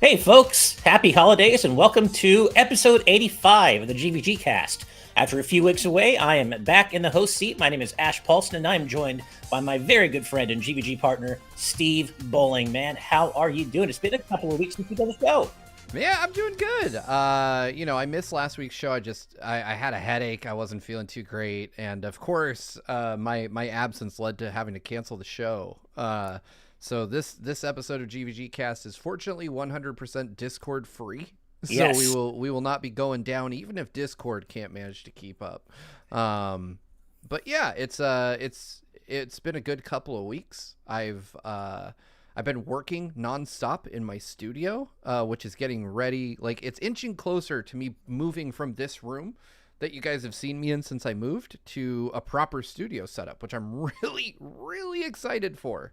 Hey, folks, happy holidays and welcome to episode 85 of the GVGCast. After a few weeks away, I am back in the host seat. My name is Ash Paulson, and I am joined by my very good friend and GVG partner, Steve Bowling. Man, how are you doing? It's been a couple of weeks since we've done the show. Yeah, I'm doing good. I missed last week's show. I had a headache. I wasn't feeling too great, and of course, my absence led to having to cancel the show. So this episode of GVG Cast is fortunately 100% Discord free. So Yes. we will not be going down, even if Discord can't manage to keep up. But yeah, it's been a good couple of weeks. I've been working nonstop in my studio, which is getting ready. Like, it's inching closer to me moving from this room that you guys have seen me in since I moved to a proper studio setup, which I'm really, really excited for.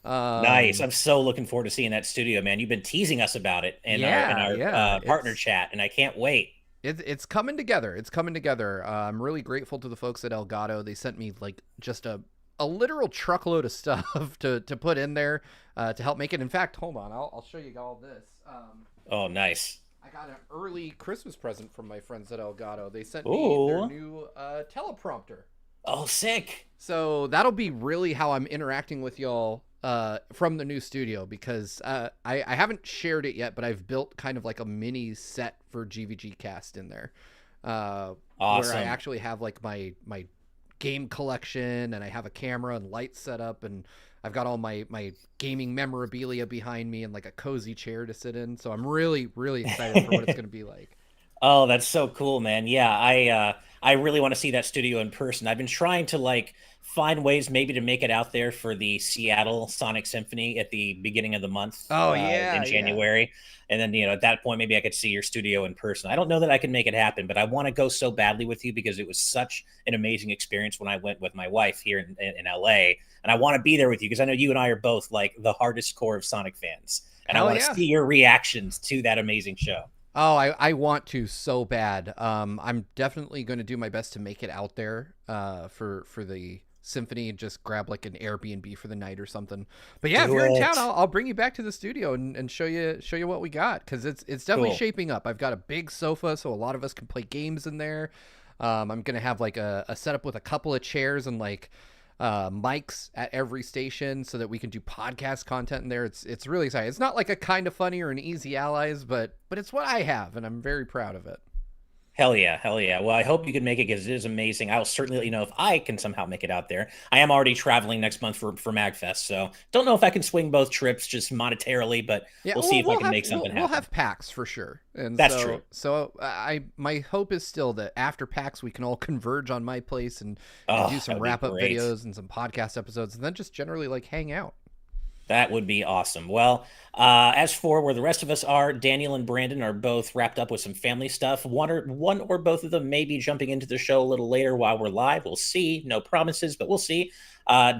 Nice. I'm so looking forward to seeing that studio, man. You've been teasing us about it in our partner chat, and I can't wait. It's coming together. It's coming together. I'm really grateful to the folks at Elgato. They sent me like just a literal truckload of stuff to put in there to help make it. In fact, hold on, I'll show you all this. Oh, nice. I got an early Christmas present from my friends at Elgato. They sent me their new teleprompter. Oh, sick. So that'll be really how I'm interacting with y'all from the new studio, because I haven't shared it yet, but I've built kind of like a mini set for GVG Cast in there. Awesome. Where I actually have like my game collection, and I have a camera and lights set up, and I've got all my gaming memorabilia behind me and like a cozy chair to sit in. So I'm really, really excited for what it's going to be like. Oh, that's so cool, man. Yeah, I really want to see that studio in person. I've been trying to like find ways maybe to make it out there for the Seattle Sonic Symphony at the beginning of the month in January. And then, at that point, maybe I could see your studio in person. I don't know that I can make it happen, but I want to go so badly with you because it was such an amazing experience when I went with my wife here in LA. And I want to be there with you because I know you and I are both like the hardest core of Sonic fans. And I want to see your reactions to that amazing show. Oh, I want to so bad. I'm definitely going to do my best to make it out there for the symphony and just grab like an Airbnb for the night or something. But yeah, if you're in town, I'll bring you back to the studio and show you what we got, because it's definitely shaping up. I've got a big sofa, so a lot of us can play games in there. I'm going to have like a setup with a couple of chairs and like mics at every station so that we can do podcast content in there. It's really exciting. It's not like a Kind of Funny or an Easy Allies, but it's what I have, and I'm very proud of it. Hell yeah. Well, I hope you can make it because it is amazing. I'll certainly let you know if I can somehow make it out there. I am already traveling next month for MagFest, so don't know if I can swing both trips just monetarily, but we'll see if I can make something happen. We'll have PAX for sure. And that's true. So my hope is still that after PAX we can all converge on my place and do some wrap-up videos and some podcast episodes, and then just generally like hang out. That would be awesome. Well, as for where the rest of us are, Daniel and Brandon are both wrapped up with some family stuff. One or both of them may be jumping into the show a little later while we're live. We'll see. No promises, but we'll see.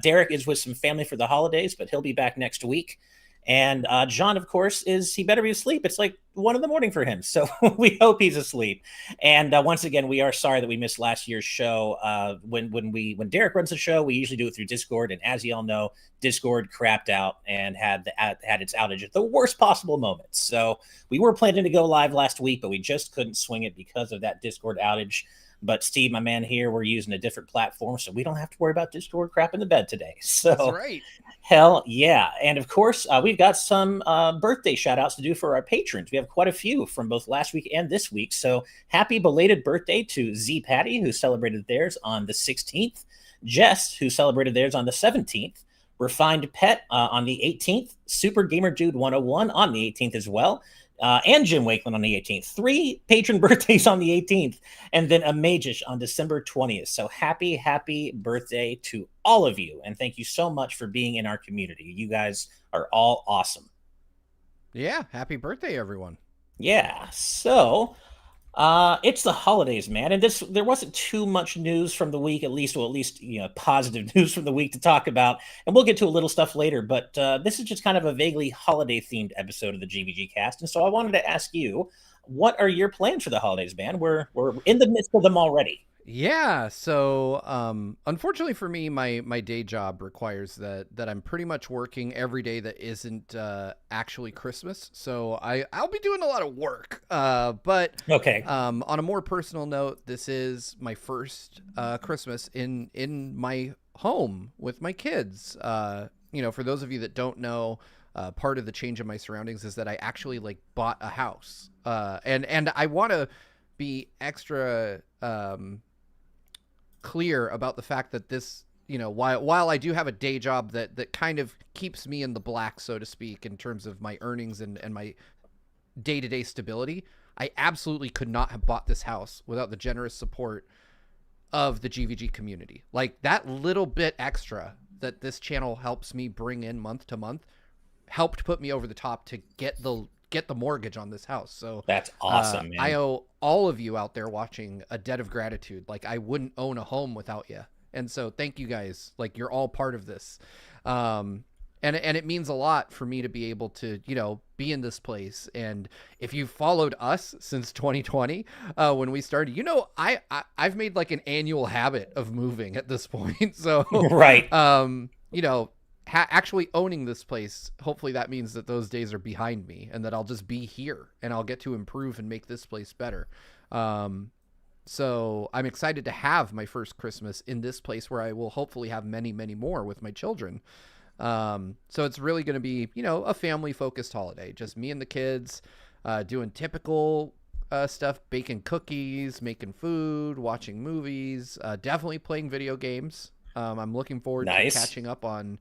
Derek is with some family for the holidays, but he'll be back next week. And John, of course, he better be asleep. It's like 1 a.m. for him. So we hope he's asleep. And once again, we are sorry that we missed last year's show. When Derek runs the show, we usually do it through Discord. And as you all know, Discord crapped out and had its outage at the worst possible moment. So we were planning to go live last week, but we just couldn't swing it because of that Discord outage. But Steve, my man here, we're using a different platform, so we don't have to worry about Discord crap in the bed today. So that's right. Hell yeah. And of course, we've got some birthday shout outs to do for our patrons. We have quite a few from both last week and this week. So happy belated birthday to Z Patty, who celebrated theirs on the 16th, Jess, who celebrated theirs on the 17th, Refined Pet on the 18th, Super Gamer Dude 101 on the 18th as well. And Jim Wakeland on the 18th. 3 patron birthdays on the 18th, and then a Magish on December 20th. So happy birthday to all of you, and thank you so much for being in our community. You guys are all awesome. Yeah, happy birthday, everyone. Yeah, so it's the holidays, man, and there wasn't too much news from the week, at least positive news from the week to talk about, and we'll get to a little stuff later, but this is just kind of a vaguely holiday themed episode of the GVG Cast, and so I wanted to ask you, what are your plans for the holidays, man? We're in the midst of them already. Yeah, so unfortunately for me, my day job requires that I'm pretty much working every day that isn't actually Christmas. So I'll be doing a lot of work. But Okay. on a more personal note, this is my first Christmas in my home with my kids. For those of you that don't know, part of the change in my surroundings is that I actually like bought a house. And I want to be extra clear about the fact that this, while I do have a day job that kind of keeps me in the black, so to speak, in terms of my earnings and my day-to-day stability, I absolutely could not have bought this house without the generous support of the GVG community. Like, that little bit extra that this channel helps me bring in month to month helped put me over the top to get the mortgage on this house. So That's awesome, I man. owe all of you out there watching a debt of gratitude. Like, I wouldn't own a home without you. And so thank you guys. Like, you're all part of this. And it means a lot for me to be able to, be in this place. And if you've followed us since 2020, when we started, I've made like an annual habit of moving at this point. So, Right. um, you know, actually owning this place, hopefully that means that those days are behind me and that I'll just be here and I'll get to improve and make this place better. Um, so I'm excited to have my first Christmas in this place where I will hopefully have many, many more with my children. So it's really going to be, a family focused holiday, just me and the kids, doing typical stuff, baking cookies, making food, watching movies, definitely playing video games. I'm looking forward to Nice. catching up on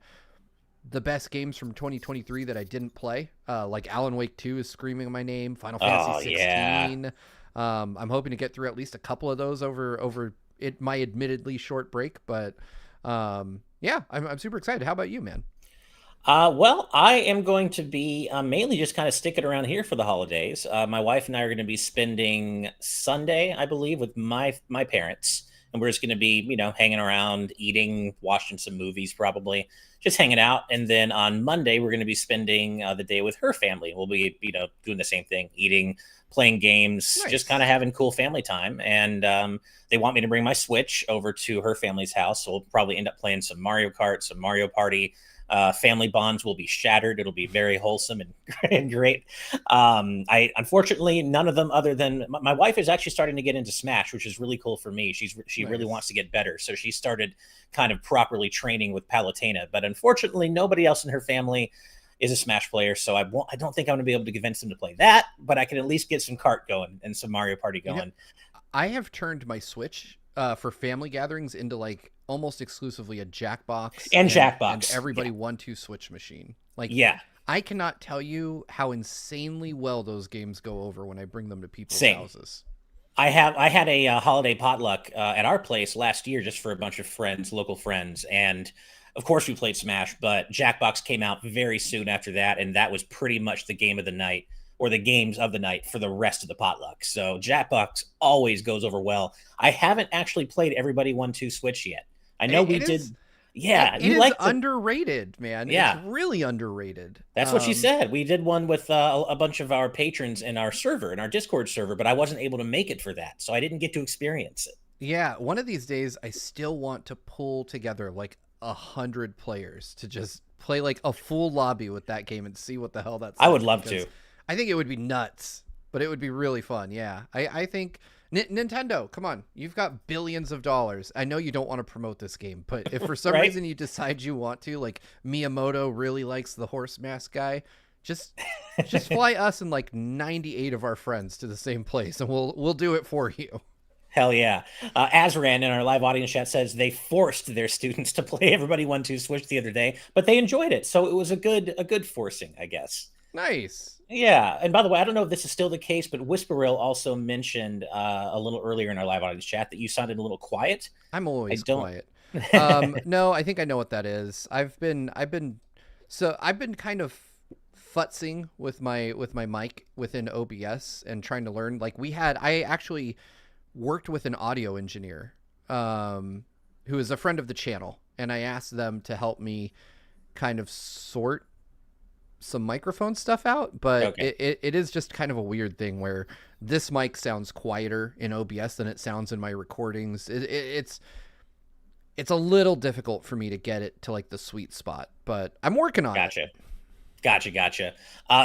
the best games from 2023 that I didn't play. Like Alan Wake 2 is screaming my name, Final Fantasy Oh, yeah. 16. I'm hoping to get through at least a couple of those over my admittedly short break, but yeah, I'm super excited. How about you, man? Well, I am going to be mainly just kind of sticking around here for the holidays. My wife and I are going to be spending Sunday, I believe, with my parents, and we're just going to be, hanging around, eating, watching some movies, probably just hanging out. And then on Monday, we're going to be spending the day with her family. We'll be, doing the same thing, eating, playing games, just kind of Nice. having cool family time. And they want me to bring my Switch over to her family's house, so we'll probably end up playing some Mario Kart, some Mario Party. Family bonds will be shattered. It'll be very wholesome and great. I unfortunately none of them other than my wife is actually starting to get into Smash, which is really cool for me. She really wants Nice. to get better, so she started kind of properly training with Palutena. But unfortunately, nobody else in her family is a Smash player, so I don't think I'm going to be able to convince them to play that. But I can at least get some kart going and some Mario Party You know, going. I have turned my Switch for family gatherings into like almost exclusively a Jackbox And and Jackbox, yeah, everybody 1-2 Switch machine. Like, yeah, I cannot tell you how insanely well those games go over when I bring them to people's same. houses. I had a holiday potluck at our place last year just for a bunch of friends, local friends, and of course we played Smash. But Jackbox came out very soon after that, and that was pretty much the game of the night or the games of the night for the rest of the potluck. So Jackbox always goes over well. I haven't actually played Everybody 1-2 Switch yet. I know we It is did. Yeah, it you is like the. underrated, man. It's Yeah, really underrated. that's what she said. We did one with a bunch of our patrons in our server, in our Discord server, but I wasn't able to make it for that, so I didn't get to experience it. Yeah, one of these days I still want to pull together like 100 players to just play like a full lobby with that game and see what the hell that's I would like, love because to. I think it would be nuts, but it would be really fun. Yeah, I think Nintendo, come on, you've got billions of dollars. I know you don't want to promote this game, but if for some Right? reason you decide you want to, like Miyamoto really likes the horse mask guy, just fly us and like 98 of our friends to the same place, and we'll do it for you. Hell yeah. Azran in our live audience chat says they forced their students to play Everybody 1-2 Switch the other day, but they enjoyed it. So it was a good forcing, I guess. Nice. Yeah. And by the way, I don't know if this is still the case, but Whisperell also mentioned a little earlier in our live audience chat that you sounded a little quiet. I'm I always don't. quiet. No, I think I know what that is. I've been kind of futzing with my mic within OBS and trying to learn. Like, I actually worked with an audio engineer, who is a friend of the channel, and I asked them to help me kind of sort some microphone stuff out, but Okay, it is just kind of a weird thing where this mic sounds quieter in OBS than it sounds in my recordings. It's a little difficult for me to get it to like the sweet spot, but I'm working on it. gotcha. Gotcha.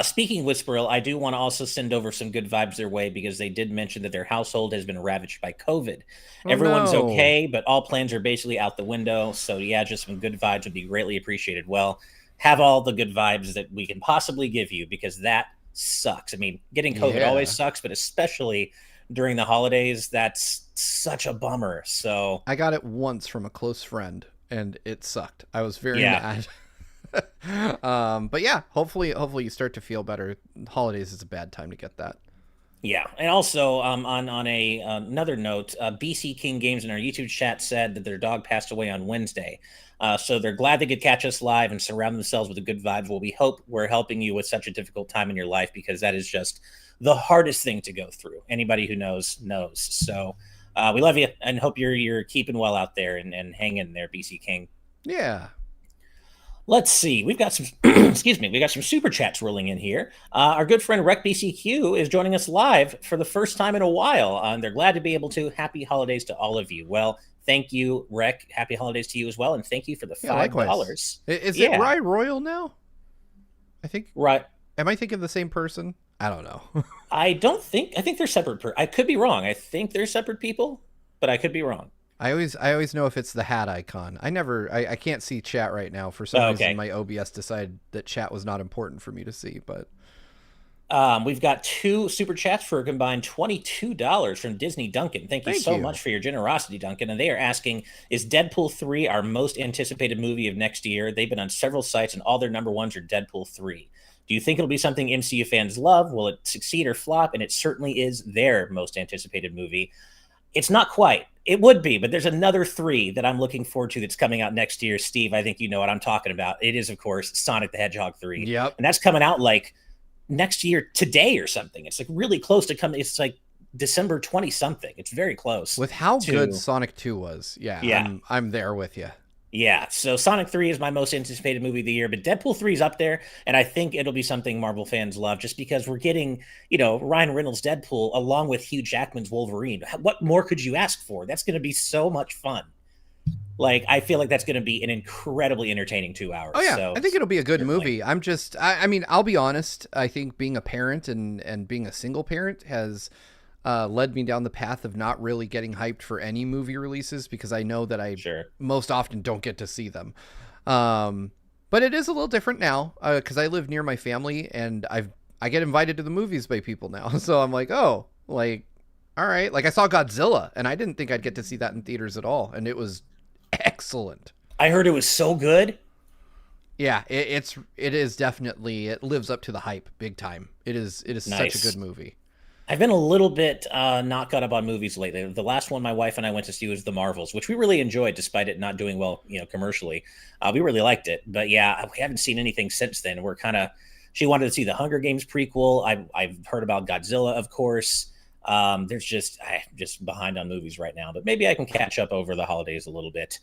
Speaking of Whisperell, I do want to also send over some good vibes their way because they did mention that their household has been ravaged by COVID. Oh Everyone's no. okay, but all plans are basically out the window. So, yeah, just some good vibes would be greatly appreciated. Well, have all the good vibes that we can possibly give you because that sucks. I mean, getting COVID always Yeah. sucks, but especially during the holidays, that's such a bummer. So, I got it once from a close friend and it sucked. I was very yeah, mad. But yeah, hopefully you start to feel better. Holidays is a bad time to get that. yeah, and also on a another note, BC King Games in our YouTube chat said that their dog passed away on Wednesday. So they're glad they could catch us live and surround themselves with the good vibes. Well, we hope we're helping you with such a difficult time in your life because that is just the hardest thing to go through. Anybody who knows. So we love you and hope you're keeping well out there and hang in there, BC King. Yeah. Let's see. We've got some, excuse me, we got some super chats rolling in here. Our good friend RecBCQ is joining us live for the first time in a while. And they're glad to be able to. Happy holidays to all of you. Well, thank you, Rec. Happy holidays to you as well. And thank you for the Yeah, $5. likewise. Is it Yeah. Rye Royal now? I think. Right. Am I thinking of the same person? I don't know. I think they're separate. I could be wrong. I think they're separate people, but I could be wrong. I always know if it's the hat icon. I can't see chat right now. For some reason, Okay. my OBS decided that chat was not important for me to see. But We've got two super chats for a combined $22 from Disney Duncan. Thank you thank so you. much for your generosity, Duncan. And they are asking, is Deadpool 3 our most anticipated movie of next year? They've been on several sites and all their number ones are Deadpool 3. Do you think it'll be something MCU fans love? Will it succeed or flop? And it certainly is their most anticipated movie. It's not quite. It would be, but there's another three that I'm looking forward to that's coming out next year. Steve, I think you know what I'm talking about. It is, of course, Sonic the Hedgehog 3. Yep. And that's coming out like next year today or something. It's like really close to coming. It's like December 20 something. It's very close With how good to, Sonic 2 was, yeah, yeah. I'm there with you. Yeah. So Sonic 3 is my most anticipated movie of the year, but Deadpool 3 is up there. And I think it'll be something Marvel fans love just because we're getting, Ryan Reynolds' Deadpool along with Hugh Jackman's Wolverine. What more could you ask for? That's going to be so much fun. Like, I feel like that's going to be an incredibly entertaining 2 hours. Oh yeah, So I think it'll be a good certainly. movie. I mean, I'll be honest. I think being a parent and being a single parent has led me down the path of not really getting hyped for any movie releases because I know that I Sure. most often don't get to see them. But it is a little different now because I live near my family and I get invited to the movies by people now. So I'm like, oh, like, all right. Like I saw Godzilla and I didn't think I'd get to see that in theaters at all, and it was excellent. I heard it was so good. Yeah, it is definitely, it lives up to the hype big time. It is such a good Nice. movie. I've been a little bit not caught up on movies lately. The last one my wife and I went to see was The Marvels, which we really enjoyed, despite it not doing well, commercially. We really liked it, but yeah, we haven't seen anything since then. We're kind of. She wanted to see the Hunger Games prequel. I've heard about Godzilla, of course. There's I'm just behind on movies right now, but maybe I can catch up over the holidays a little bit.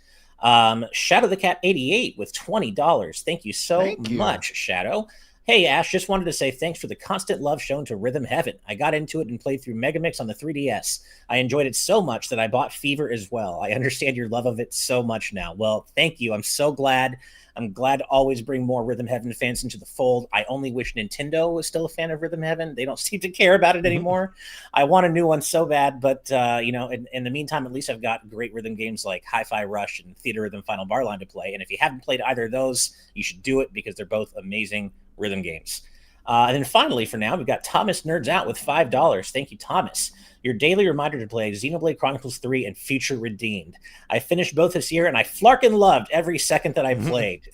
Shadow the Cat 88 with $20. Thank you so Thank you. much, Shadow. Hey, Ash, just wanted to say thanks for the constant love shown to Rhythm Heaven. I got into it and played through Megamix on the 3DS. I enjoyed it so much that I bought Fever as well. I understand your love of it so much now. Well, thank you. I'm so glad. I'm glad to always bring more Rhythm Heaven fans into the fold. I only wish Nintendo was still a fan of Rhythm Heaven. They don't seem to care about it anymore. I want a new one so bad, but in the meantime, at least I've got great rhythm games like Hi-Fi Rush and Theater Rhythm Final Barline to play. And if you haven't played either of those, you should do it because they're both amazing rhythm games. And then finally, for now, we've got Thomas Nerds Out with $5. Thank you, Thomas. Your daily reminder to play Xenoblade Chronicles 3 and Future Redeemed. I finished both this year, and I flarkin' loved every second that I played.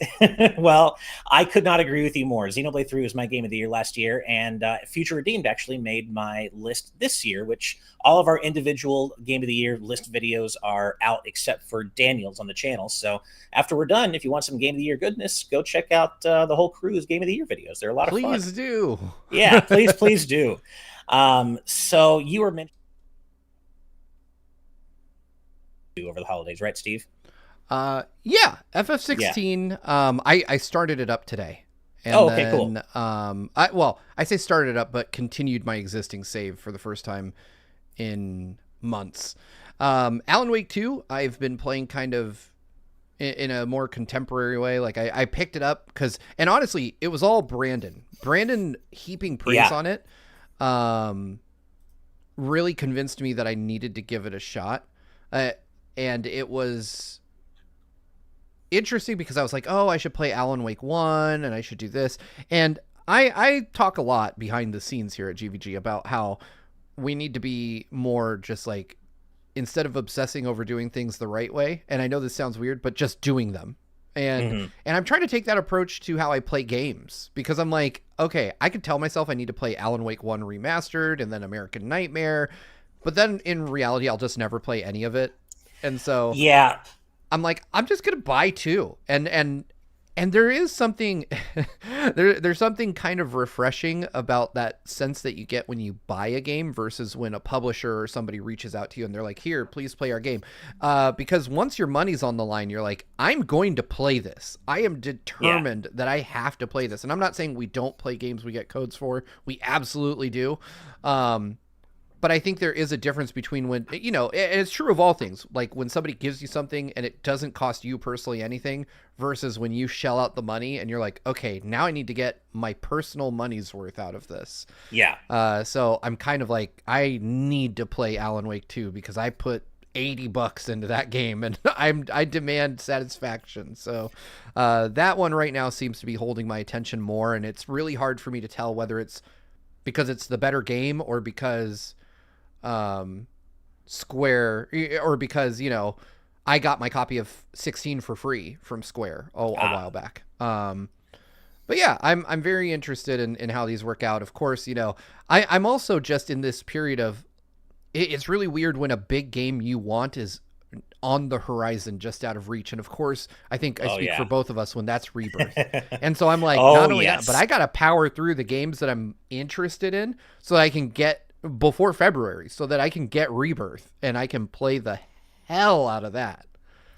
Well, I could not agree with you more. Xenoblade 3 was my game of the year last year, and Future Redeemed actually made my list this year, which all of our individual game of the year list videos are out except for Daniel's on the channel. So after we're done, if you want some game of the year goodness, go check out the whole crew's game of the year videos. They're a lot of fun. Please do. Yeah, please do. So you were mentioning over the holidays, right, Steve? Yeah, Yeah. FF16. I started it up today, And Oh, okay, cool. then I say started up, but continued my existing save for the first time in months. Alan Wake 2, I've been playing kind of in a more contemporary way. Like I picked it up because, and honestly, it was all Brandon heaping praise Yeah, on it. Um, really convinced me that I needed to give it a shot. Uh, and it was interesting because I was like, oh, I should play Alan Wake 1 and I should do this. And I talk a lot behind the scenes here at GVG about how we need to be more just like, instead of obsessing over doing things the right way, and I know this sounds weird, but just doing them. And hmm and I'm trying to take that approach to how I play games, because I'm like, okay, I could tell myself I need to play Alan Wake 1 remastered and then American Nightmare, but then in reality I'll just never play any of it. And so yeah, I'm like, I'm just gonna buy two, and there is something there's something kind of refreshing about that sense that you get when you buy a game versus when a publisher or somebody reaches out to you and they're like, here, please play our game. Because once your money's on the line, you're like, I'm going to play this. I am yeah, determined that I have to play this. And I'm not saying we don't play games we get codes for. We absolutely do. But I think there is a difference between when, and it's true of all things. Like when somebody gives you something and it doesn't cost you personally anything versus when you shell out the money and you're like, okay, now I need to get my personal money's worth out of this. yeah. So I'm kind of like, I need to play Alan Wake 2 because I put $80 into that game and I demand satisfaction. So that one right now seems to be holding my attention more. And it's really hard for me to tell whether it's because it's the better game or because Square, or because I got my copy of 16 for free from Square a while back. But yeah, I'm very interested in how these work out. Of course, I'm also just in this period of it's really weird when a big game you want is on the horizon, just out of reach. And of course, I think I Oh, speak for yeah. both of us when that's Rebirth. And so I'm like, Oh, not only that, but yes. I got to power through the games that I'm interested in so that I can get before February, so that I can get Rebirth and I can play the hell out of that.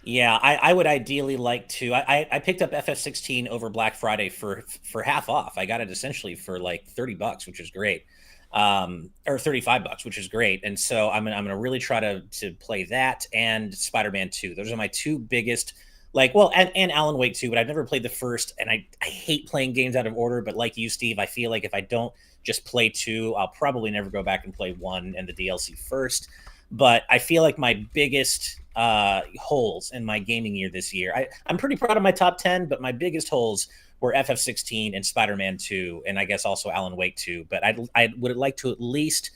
Yeah, I would ideally like to. I picked up FF16 over Black Friday for half off. I got it essentially for like $30, which is great, or $35, which is great. And so I'm gonna really try to play that and Spider-Man 2. Those are my two biggest. Like, well, and Alan Wake 2, but I've never played the first, and I hate playing games out of order. But like you, Steve, I feel like if I don't just play two, I'll probably never go back and play one and the DLC first. But I feel like my biggest holes in my gaming year this year, I'm pretty proud of my top 10, but my biggest holes were FF16 and Spider-Man 2, and I guess also Alan Wake 2. But I would like to at least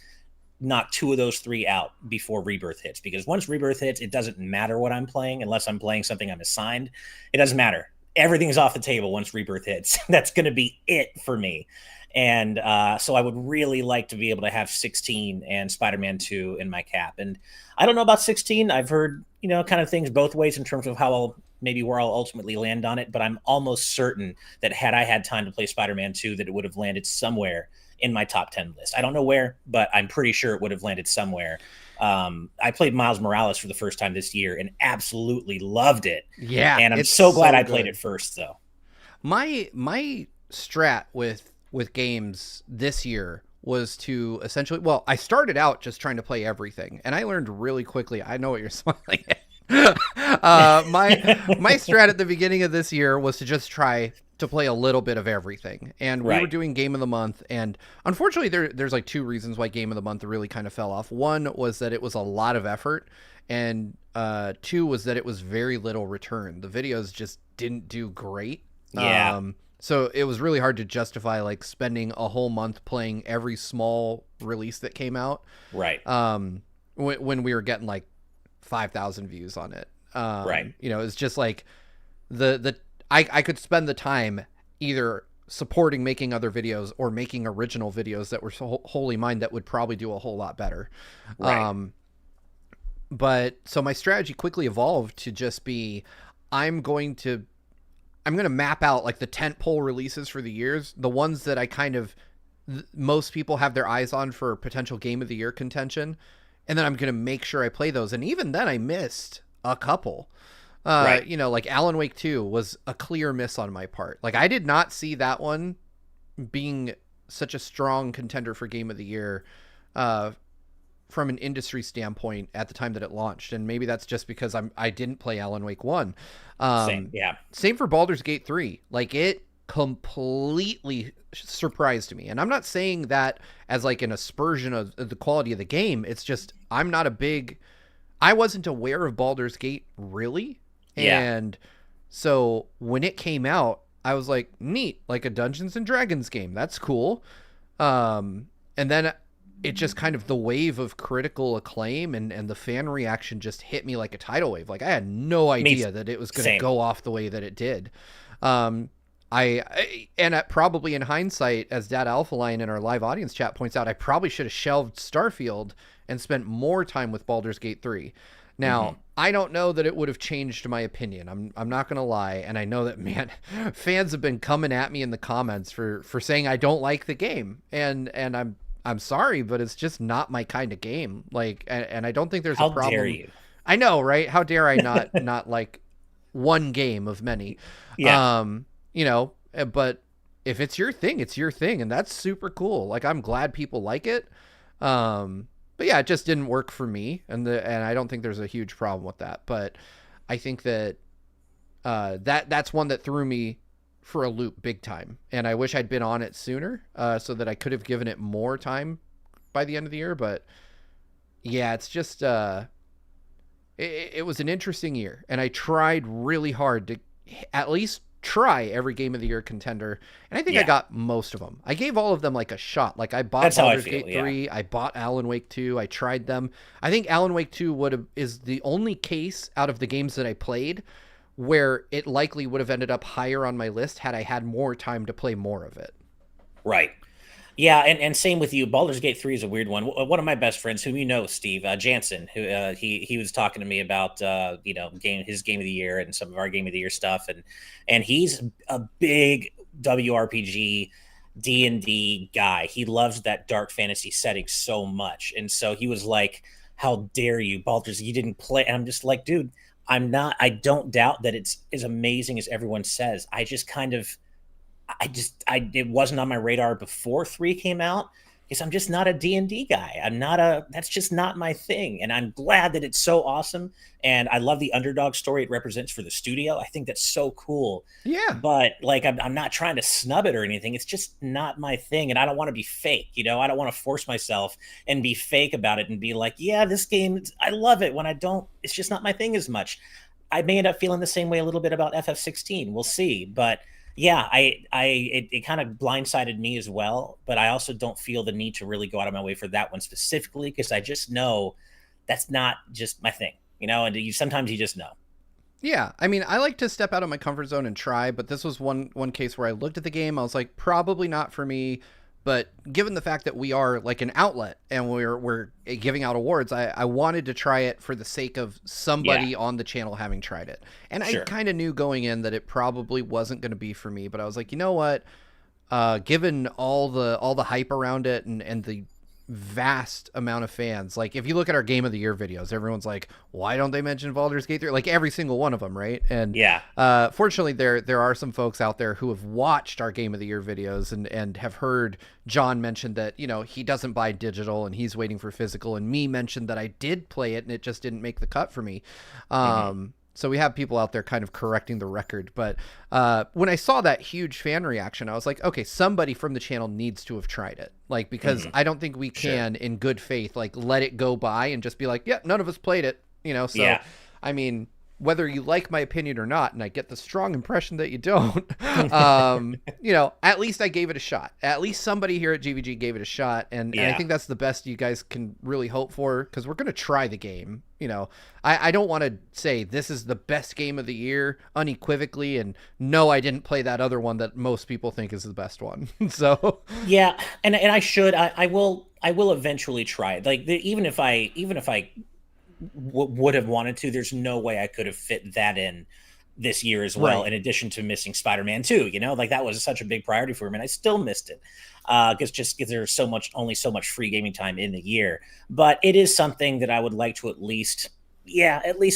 knock two of those three out before Rebirth hits, because once Rebirth hits, it doesn't matter what I'm playing unless I'm playing something I'm assigned. It doesn't matter. Everything's off the table once Rebirth hits. That's going to be it for me. And so I would really like to be able to have 16 and Spider-Man 2 in my cap. And I don't know about 16. I've heard, kind of things both ways in terms of how maybe where I'll ultimately land on it. But I'm almost certain that had I had time to play Spider-Man 2, that it would have landed somewhere in my top 10 list. I don't know where, but I'm pretty sure it would have landed somewhere. I played Miles Morales for the first time this year and absolutely loved it. Yeah, And I'm it's so glad so I played good. it first, though. My strat with games this year was to essentially, well, I started out just trying to play everything, and I learned really quickly. I know what you're smiling at. My strat at the beginning of this year was to just try to play a little bit of everything, and we were Right. doing game of the month, and unfortunately there's like two reasons why game of the month really kind of fell off. One was that it was a lot of effort, and two was that it was very little return. The videos just didn't do great. Yeah. So it was really hard to justify like spending a whole month playing every small release that came out. Right. When we were getting like 5,000 views on it. Right. It's just like I could spend the time either supporting making other videos or making original videos that were so wholly mine that would probably do a whole lot better. Right. But so my strategy quickly evolved to just be, I'm going to map out like the tentpole releases for the years, the ones that I kind of most people have their eyes on for potential game of the year contention, and then I'm going to make sure I play those. And even then I missed a couple. Right. Like Alan Wake 2 was a clear miss on my part. Like I did not see that one being such a strong contender for game of the year uh, from an industry standpoint at the time that it launched. And maybe that's just because I didn't play Alan Wake 1. Same. Yeah. Same for Baldur's Gate 3. Like it completely surprised me. And I'm not saying that as like an aspersion of the quality of the game. It's just I wasn't aware of Baldur's Gate really. Yeah. And so when it came out, I was like, neat, like a Dungeons and Dragons game. That's cool. And then it just kind of the wave of critical acclaim and the fan reaction just hit me like a tidal wave. Like I had no idea that it was going to Same. go off the way that it did. Probably in hindsight, as Dad Alpha Lion in our live audience chat points out, I probably should have shelved Starfield and spent more time with Baldur's Gate 3. Now, I don't know that it would have changed my opinion. I'm not going to lie. And I know that, man, fans have been coming at me in the comments for saying I don't like the game. And I'm sorry, but it's just not my kind of game. Like, and I don't think there's a problem. How dare you? I know, right? How dare I not like one game of many? Yeah. But if it's your thing, it's your thing, and that's super cool. Like, I'm glad people like it. But yeah, it just didn't work for me, and I don't think there's a huge problem with that. But I think that that's one that threw me for a loop big time, and I wish I'd been on it sooner, so that I could have given it more time by the end of the year. But yeah, it's just it was an interesting year, and I tried really hard to at least try every game of the year contender, and I think I got most of them. I gave all of them like a shot. Like I bought Baldur's Gate 3, I bought Alan Wake 2, I tried them. I think Alan Wake 2 is the only case out of the games that I played where it likely would have ended up higher on my list had I had more time to play more of it. Right. Yeah, and same with you. Baldur's Gate 3 is a weird one. One of my best friends, whom you know, Steve Jansen, who he was talking to me about his game of the year and some of our game of the year stuff, and he's a big WRPG D&D guy. He loves that dark fantasy setting so much, and so he was like, "How dare you, Baldur's? You didn't play?" And I'm just like, "Dude, I'm not. I don't doubt that it's as amazing as everyone says. I just kind of." It wasn't on my radar before 3 came out because I'm just not a D&D guy. That's just not my thing. And I'm glad that it's so awesome. And I love the underdog story it represents for the studio. I think that's so cool. Yeah. But like, I'm not trying to snub it or anything. It's just not my thing. And I don't want to be fake. I don't want to force myself and be fake about it and be like, yeah, this game, I love it when I don't, it's just not my thing as much. I may end up feeling the same way a little bit about FF16. We'll see. But yeah, it kind of blindsided me as well, but I also don't feel the need to really go out of my way for that one specifically because I just know that's not just my thing, and sometimes you just know. Yeah, I mean, I like to step out of my comfort zone and try, but this was one case where I looked at the game, I was like, probably not for me. But given the fact that we are like an outlet and we're giving out awards, I wanted to try it for the sake of somebody on the channel having tried it. And I kind of knew going in that it probably wasn't going to be for me. But I was like, you know what? Given all the hype around it and the vast amount of fans, like if you look at our Game of the Year videos, everyone's like, why don't they mention Baldur's Gate 3? Like every single one of them, right? And fortunately there are some folks out there who have watched our Game of the Year videos and have heard John mention that he doesn't buy digital and he's waiting for physical, and me mentioned that I did play it and it just didn't make the cut for me. So we have people out there kind of correcting the record. But when I saw that huge fan reaction, I was like, okay, somebody from the channel needs to have tried it. Like, because I don't think we can, in good faith, like let it go by and just be like, yeah, none of us played it. So, I mean, whether you like my opinion or not, and I get the strong impression that you don't, at least I gave it a shot. At least somebody here at GVG gave it a shot. And I think that's the best you guys can really hope for, because we're going to try the game. I don't want to say this is the best game of the year unequivocally, and no, I didn't play that other one that most people think is the best one. So yeah, and I will eventually try it. Like even if I would have wanted to, there's no way I could have fit that in this year as well, in addition to missing Spider-Man 2. Like that was such a big priority for me, and I still missed it because there's only so much free gaming time in the year. But it is something that I would like to at least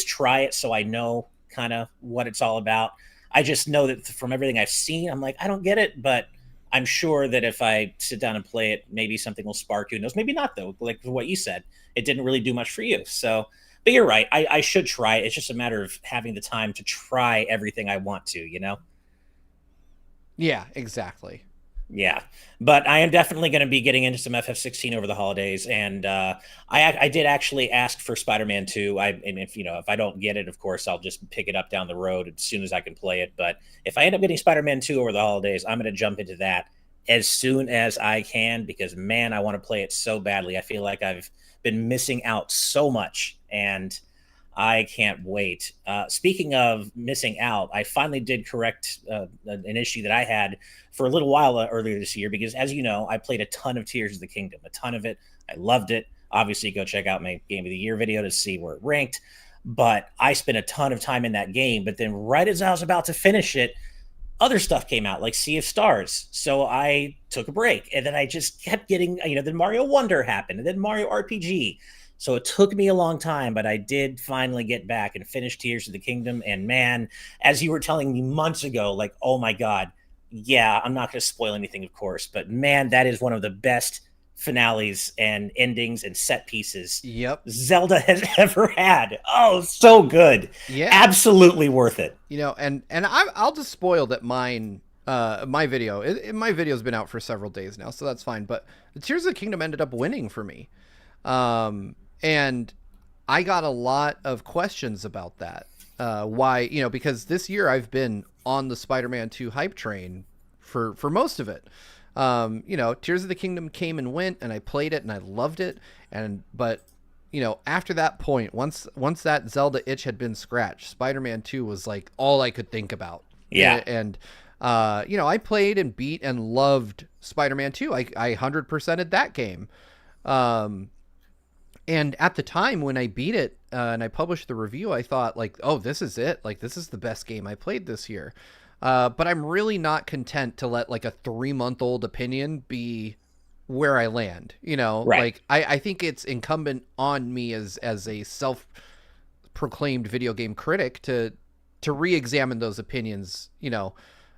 try it, so I know kind of what it's all about. I just know that from everything I've seen, I'm like, I don't get it, but I'm sure that if I sit down and play it, maybe something will spark. Who knows? Maybe not though. Like what you said, it didn't really do much for you. So, but you're right. I should try it. It's just a matter of having the time to try everything I want to. Yeah, exactly. Yeah, but I am definitely going to be getting into some FF16 over the holidays, and I did actually ask for Spider-Man 2. And if I don't get it, of course I'll just pick it up down the road as soon as I can play it. But if I end up getting Spider-Man 2 over the holidays, I'm going to jump into that as soon as I can because man, I want to play it so badly. I feel like I've been missing out so much, and I can't wait. Speaking of missing out, I finally did correct an issue that I had for a little while earlier this year because, as you know, I played a ton of Tears of the Kingdom, a ton of it. I loved it. Obviously, go check out my Game of the Year video to see where it ranked. But I spent a ton of time in that game. But then, right as I was about to finish it, other stuff came out like Sea of Stars. So I took a break and then I just kept getting, then Mario Wonder happened and then Mario RPG. So it took me a long time, but I did finally get back and finish Tears of the Kingdom. And man, as you were telling me months ago, like, oh my God, yeah, I'm not going to spoil anything, of course, but man, that is one of the best finales and endings and set pieces Yep. Zelda has ever had. Oh, so good. Yeah. Absolutely worth it. And I'll just spoil that my video's been out for several days now, so that's fine. But Tears of the Kingdom ended up winning for me, and I got a lot of questions about that. Why? Because this year I've been on the Spider-Man 2 hype train for most of it. Tears of the Kingdom came and went, and I played it and I loved it. But after that point, once that Zelda itch had been scratched, Spider-Man 2 was like all I could think about. Yeah. And I played and beat and loved Spider-Man 2. I 100%ed that game. And at the time when I beat it and I published the review, I thought like, oh, this is it. Like, this is the best game I played this year. But I'm really not content to let like a 3-month-old opinion be where I land. Right. Like I think it's incumbent on me as a self-proclaimed video game critic to re-examine those opinions,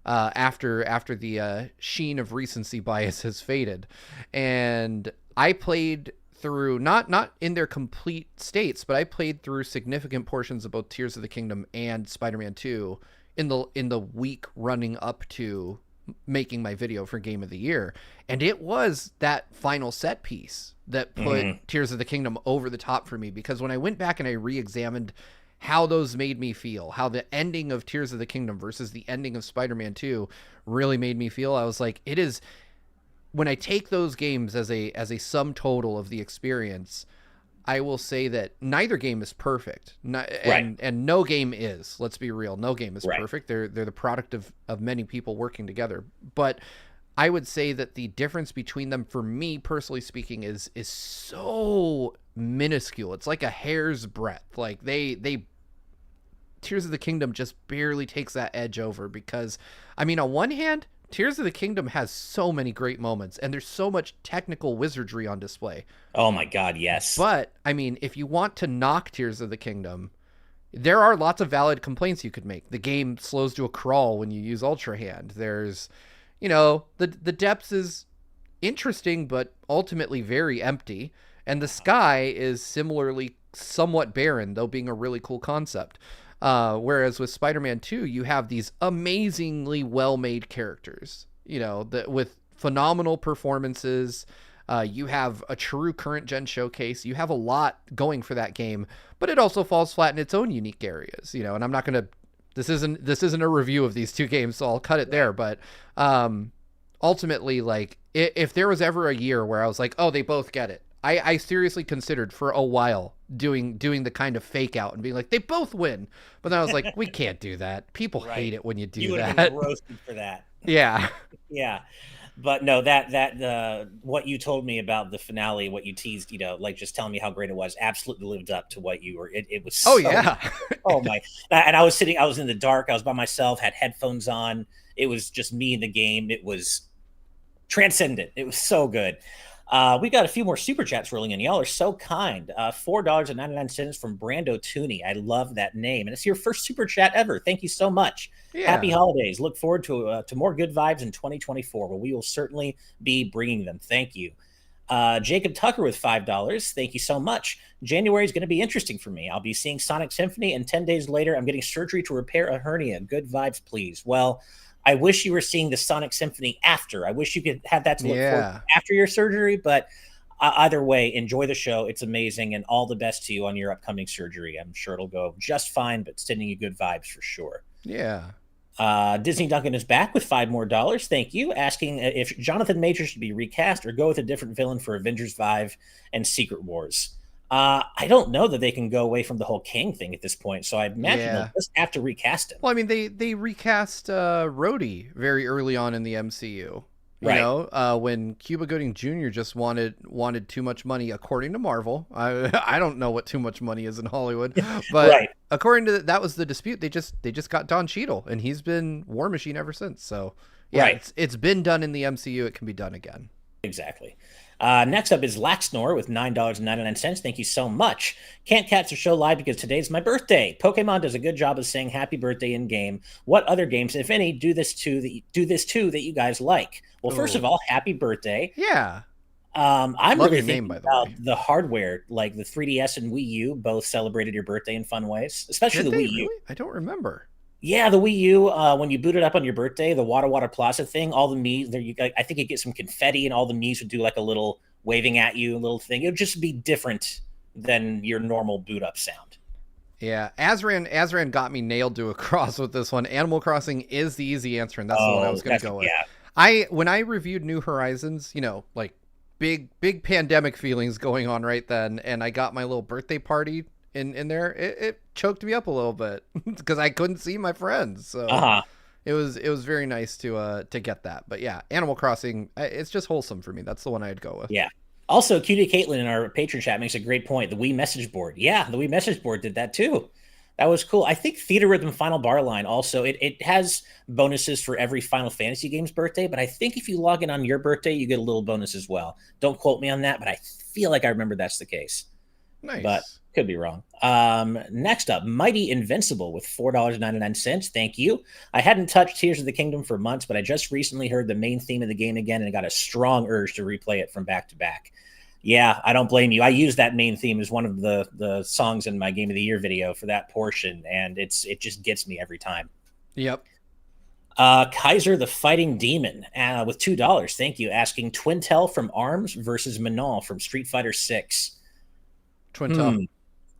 after the sheen of recency bias has faded. And I played through not in their complete states, but I played through significant portions of both Tears of the Kingdom and Spider-Man 2 in the week running up to making my video for Game of the Year. And it was that final set piece that put Tears of the Kingdom over the top for me, because when I went back and I re-examined how those made me feel, how the ending of Tears of the Kingdom versus the ending of Spider-Man 2 really made me feel, I was like, it is, when I take those games as a sum total of the experience, I will say that neither game is perfect. And no game is. Let's be real. No game is perfect. They're the product of many people working together. But I would say that the difference between them, for me personally speaking, is so minuscule. It's like a hair's breadth. Like they Tears of the Kingdom just barely takes that edge over, because I mean, on one hand, Tears of the Kingdom has so many great moments, and there's so much technical wizardry on display. Oh my God, yes. But, I mean, if you want to knock Tears of the Kingdom, there are lots of valid complaints you could make. The game slows to a crawl when you use Ultra Hand. There's, the depths is interesting, but ultimately very empty. And the sky is similarly somewhat barren, though being a really cool concept. Whereas with Spider-Man 2, you have these amazingly well-made characters, with phenomenal performances. You have a true current-gen showcase. You have a lot going for that game, but it also falls flat in its own unique areas, and I'm not going to, this isn't a review of these two games, so I'll cut it there. But ultimately, like, if there was ever a year where I was like, oh, they both get it, I seriously considered for a while doing the kind of fake out and being like, they both win. But then I was like, we can't do that. People hate it when you do that. Been roasted for that. Yeah. Yeah. But no, that what you told me about the finale, what you teased, like just telling me how great it was, absolutely lived up to what you were. It was so, oh yeah. Oh my. And I was in the dark. I was by myself, had headphones on. It was just me in the game. It was transcendent. It was so good. We got a few more super chats rolling in. Y'all are so kind. $4.99 from Brando Tooney. I love that name. And it's your first super chat ever. Thank you so much. Happy Yeah. holidays. Look forward to more good vibes in 2024. Well, we will certainly be bringing them. Thank you. Jacob Tucker with $5. Thank you so much. January is going to be interesting for me. I'll be seeing Sonic Symphony, and 10 days later, I'm getting surgery to repair a hernia. Good vibes, please. Well, I wish you were seeing the Sonic Symphony after. I wish you could have that to look forward Yeah. to after your surgery, but either way, enjoy the show. It's amazing, and all the best to you on your upcoming surgery. I'm sure it'll go just fine, but sending you good vibes for sure. Yeah. Disney Duncan is back with $5 more. Thank you. Asking if Jonathan Majors should be recast or go with a different villain for Avengers 5 and Secret Wars. I don't know that they can go away from the whole King thing at this point, so I imagine they'll Yeah. just have to recast him. Well, I mean, they recast Rhodey very early on in the MCU. You Right. know, when Cuba Gooding Jr. just wanted too much money, according to Marvel. I don't know what too much money is in Hollywood, but Right. according to that was the dispute. They just got Don Cheadle, and he's been War Machine ever since. So yeah, Right. it's been done in the MCU. It can be done again. Exactly. Next up is Laxnor with $9.99. Thank you so much. Can't catch the show live because today's my birthday. Pokemon does a good job of saying happy birthday in game. What other games, if any, do this too that you guys like? Well, first of Oh all, happy birthday. yeah, I'm love really your name, thinking by the about way. the hardware, like the 3DS and Wii U, both celebrated your birthday in fun ways, especially Did the they Wii U. really? I don't remember. Yeah, the Wii U. When you boot it up on your birthday, the Wada Wada Plaza thing, all the Mii's there. I think you get some confetti, and all the Mii's would do like a little waving at you, a little thing. It would just be different than your normal boot up sound. Yeah, Azran got me nailed to a cross with this one. Animal Crossing is the easy answer, and that's the one I Oh, was going to that's go with. yeah, When I reviewed New Horizons, like big pandemic feelings going on right then, and I got my little birthday party in there. It choked me up a little bit because I couldn't see my friends. uh So huh, it was very nice to get that. But yeah, Animal Crossing, it's just wholesome for me. That's the one I'd go with. yeah. Also, Cutie Caitlin in our Patreon chat makes a great point. The Wii message board, yeah, the Wii message board did that too. That was cool. I think Theater Rhythm Final Bar Line also it has bonuses for every Final Fantasy game's birthday, but I think if you log in on your birthday, you get a little bonus as well. Don't quote me on that, but I feel like I remember that's the case, but Nice. could be wrong. Next up, Mighty Invincible with $4.99. Thank you. I hadn't touched Tears of the Kingdom for months, but I just recently heard the main theme of the game again and got a strong urge to replay it from back to back. Yeah, I don't blame you. I use that main theme as one of the songs in my Game of the Year video for that portion, and it just gets me every time. Yep. Kaiser the Fighting Demon with $2. Thank you. Asking Twintel from ARMS versus Manal from Street Fighter 6. Twintel.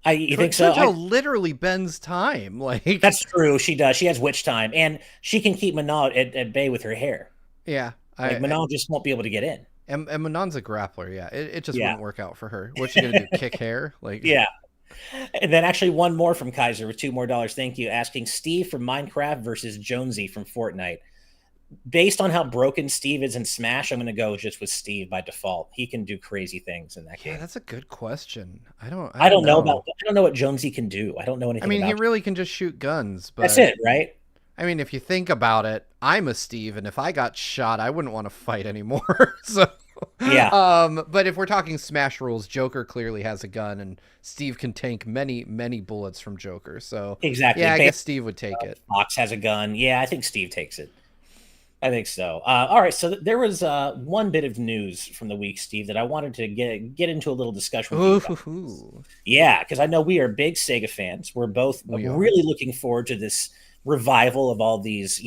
You think so? Twintel literally bends time. Like That's true. She does. She has witch time, and she can keep Manal at bay with her hair. yeah, Like Manal just won't be able to get in. And Manon's a grappler, yeah. It just Yeah. wouldn't work out for her. What's she gonna do? Kick hair? Like Yeah. And then actually one more from Kaiser with $2 more. Thank you. Asking Steve from Minecraft versus Jonesy from Fortnite. Based on how broken Steve is in Smash, I'm going to go just with Steve by default. He can do crazy things in that yeah, game. that's a good question. I don't know. I don't know what Jonesy can do. I don't know anything. I mean, about he really can just shoot guns, but That's it, right? I mean, if you think about it, I'm a Steve, and if I got shot, I wouldn't want to fight anymore. So Yeah. But if we're talking Smash rules, Joker clearly has a gun, and Steve can tank many bullets from Joker. So Exactly. yeah, I guess Steve would take it. Fox has a gun. Yeah, I think Steve takes it. I think so. All right, so there was one bit of news from the week, Steve, that I wanted to get into a little discussion with you about. Ooh. Yeah, because I know we are big Sega fans. We're both really looking forward to this revival of all these,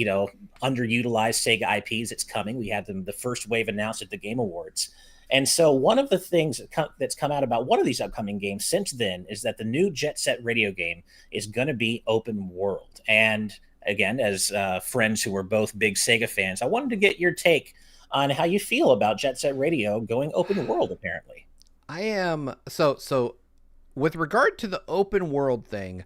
underutilized Sega IPs. It's coming. We had the first wave announced at the Game Awards. And so one of the things that's come out about one of these upcoming games since then is that the new Jet Set Radio game is going to be open world. And again, as friends who are both big Sega fans, I wanted to get your take on how you feel about Jet Set Radio going open world, apparently. I am so with regard to the open world thing,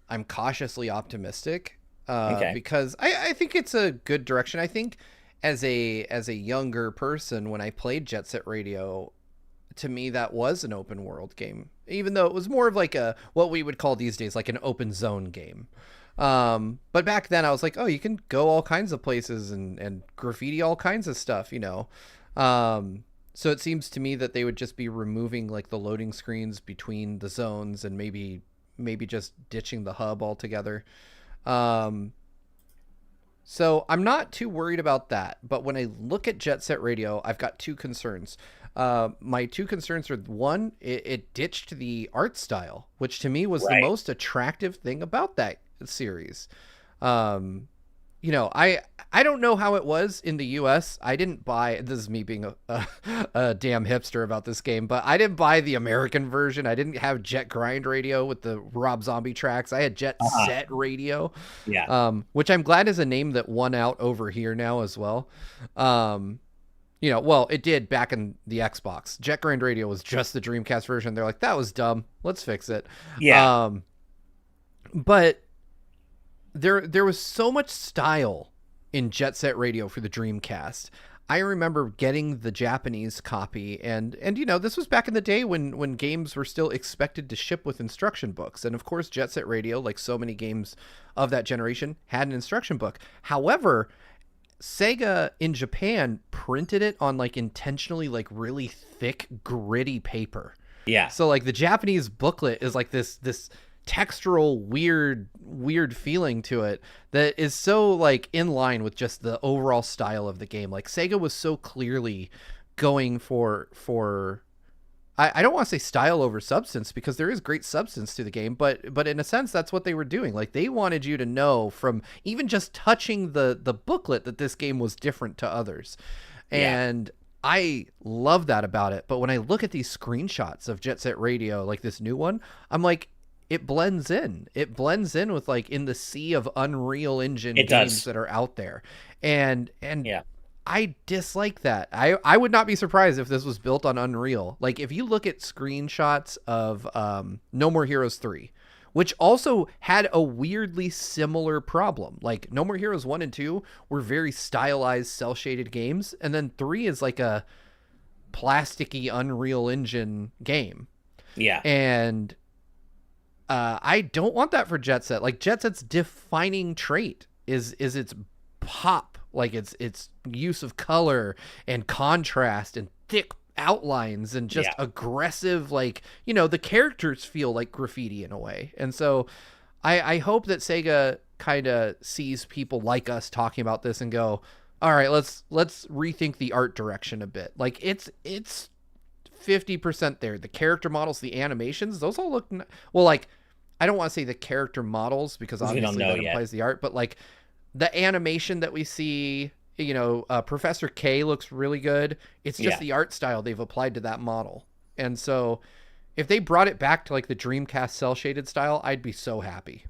I'm cautiously optimistic because I think it's a good direction. I think as a younger person, when I played Jet Set Radio, to me that was an open world game, even though it was more of like a what we would call these days like an open zone game. But back then I was like, oh, you can go all kinds of places and graffiti all kinds of stuff, So it seems to me that they would just be removing like the loading screens between the zones and maybe just ditching the hub altogether. Um, so I'm not too worried about that. But when I look at Jet Set Radio, I've got two concerns. My two concerns are, one, it ditched the art style, which to me was the Right. most attractive thing about that series. Um, I don't know how it was in the US. I didn't buy, this is me being a damn hipster about this game, but I didn't buy the American version. I didn't have Jet Grind Radio with the Rob Zombie tracks. I had Jet Uh-huh. Set Radio, Yeah. which I'm glad is a name that won out over here now as well. Um, well, it did back in the Xbox. Jet Grind Radio was just the Dreamcast version. They're like, that was dumb. Let's fix it. Yeah. Um, but there was so much style in Jet Set Radio for the Dreamcast. I remember getting the Japanese copy, and this was back in the day when games were still expected to ship with instruction books. And of course, Jet Set Radio, like so many games of that generation, had an instruction book. However, Sega in Japan printed it on like intentionally like really thick, gritty paper. Yeah. So like the Japanese booklet is like this textural weird feeling to it that is so like in line with just the overall style of the game. Like Sega was so clearly going for I don't want to say style over substance, because there is great substance to the game, but in a sense that's what they were doing. Like they wanted you to know from even just touching the booklet that this game was different to others. Yeah. And I love that about it. But when I look at these screenshots of Jet Set Radio, like this new one, I'm like, it blends in. It blends in with like in the sea of Unreal Engine It games does. that are out there. And Yeah. I dislike that. I would not be surprised if this was built on Unreal. Like if you look at screenshots of No More Heroes 3, which also had a weirdly similar problem. Like No More Heroes 1 and 2 were very stylized, cel-shaded games, and then 3 is like a plasticky Unreal Engine game. Yeah. And I don't want that for Jet Set. Like Jet Set's defining trait is its pop, like its use of color and contrast and thick outlines and just Yeah. aggressive, like the characters feel like graffiti in a way. And so I hope that Sega kind of sees people like us talking about this and go, all right, let's rethink the art direction a bit. Like it's 50% there. The character models, the animations, those all look well. Like I don't want to say the character models because 'Cause we don't obviously know that yet. implies the art, but like the animation that we see, Professor K looks really good. It's just Yeah. the art style they've applied to that model. And so if they brought it back to like the Dreamcast cel shaded style, I'd be so happy.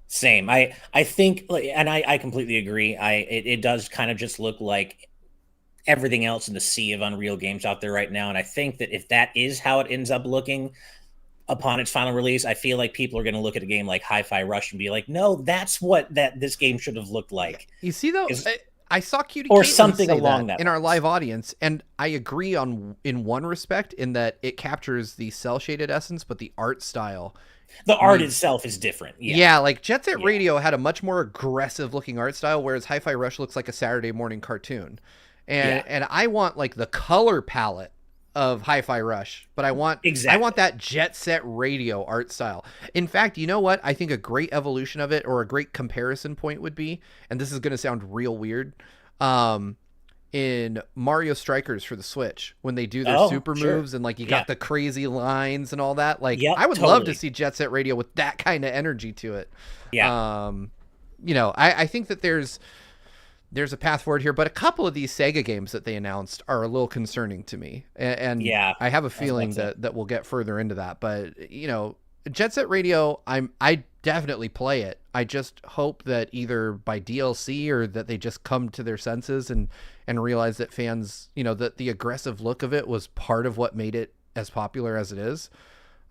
Same. I think, and I completely agree. It does kind of just look like everything else in the sea of Unreal games out there right now. And I think that if that is how it ends up looking upon its final release, I feel like people are going to look at a game like Hi-Fi Rush and be like, "No, that's what this game should have looked like," You see though, is I saw Cutie or Caitlin something say along that that in our lines. live audience, and I agree in one respect in that it captures the cel shaded essence, but the art style The art needs. itself is different. Yeah. Yeah, like Jet Set Yeah. Radio had a much more aggressive looking art style, whereas Hi-Fi Rush looks like a Saturday morning cartoon. Yeah. And I want like the color palette of Hi-Fi Rush, but I want Exactly. that Jet Set Radio art style. In fact, you know what? I think a great evolution of it, or a great comparison point, would be, and this is going to sound real weird, in Mario Strikers for the Switch, when they do their Oh, super sure. moves and like you Yeah. got the crazy lines and all that. Like Yep. I would love to Totally. see Jet Set Radio with that kind of energy to it. Yeah. Um, I think that there's a path forward here, but a couple of these Sega games that they announced are a little concerning to me, and Yeah. I have a I was about feeling to say. that we'll get further into that. But Jet Set Radio, I definitely play it. I just hope that either by DLC or that they just come to their senses and realize that fans, that the aggressive look of it was part of what made it as popular as it is.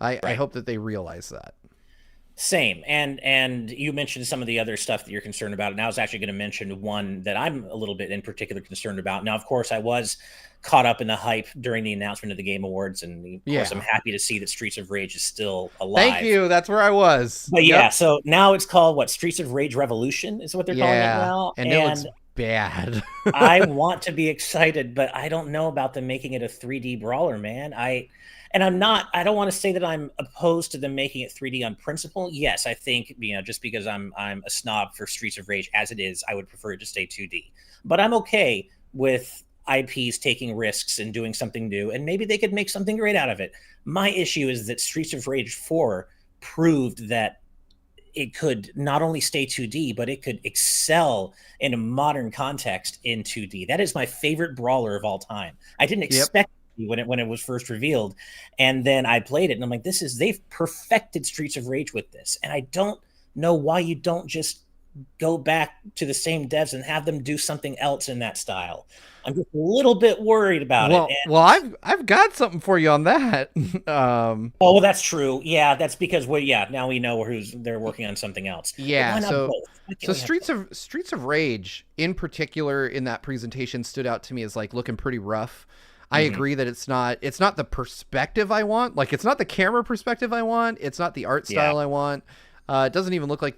I Right. hope that they realize that. Same. And you mentioned some of the other stuff that you're concerned about. And I was actually going to mention one that I'm a little bit in particular concerned about. Now, of course, I was caught up in the hype during the announcement of the Game Awards. And of course, I'm Yeah. happy to see that Streets of Rage is still Thank alive. you. That's where I was. But Yep. yeah, so now it's called what? Streets of Rage Revolution is what they're calling it Yeah, now. and it looks And bad. I want to be excited, but I don't know about them making it a 3D brawler, man. I don't want to say that I'm opposed to them making it 3D on principle. Yes, I think, just because I'm a snob for Streets of Rage as it is, I would prefer it to stay 2D. But I'm okay with IPs taking risks and doing something new, and maybe they could make something great out of it. My issue is that Streets of Rage 4 proved that it could not only stay 2D, but it could excel in a modern context in 2D. That is my favorite brawler of all time. I didn't Yep. expect it when it was first revealed, and then I played it, and I'm like, they've perfected Streets of Rage with this, and I don't know why you don't just go back to the same devs and have them do something else in that style. I'm just a little bit worried about it. Well, I've got something for you on that. Oh, well, that's true. Yeah, that's because now we know they're working on something else. But Yeah, why not so both? Why can't we have both? Streets of Rage in particular in that presentation stood out to me as like looking pretty rough. I Hmm. agree that it's not the perspective I want. Like it's not the camera perspective I want. It's not the art Yeah. style I want. It doesn't even look like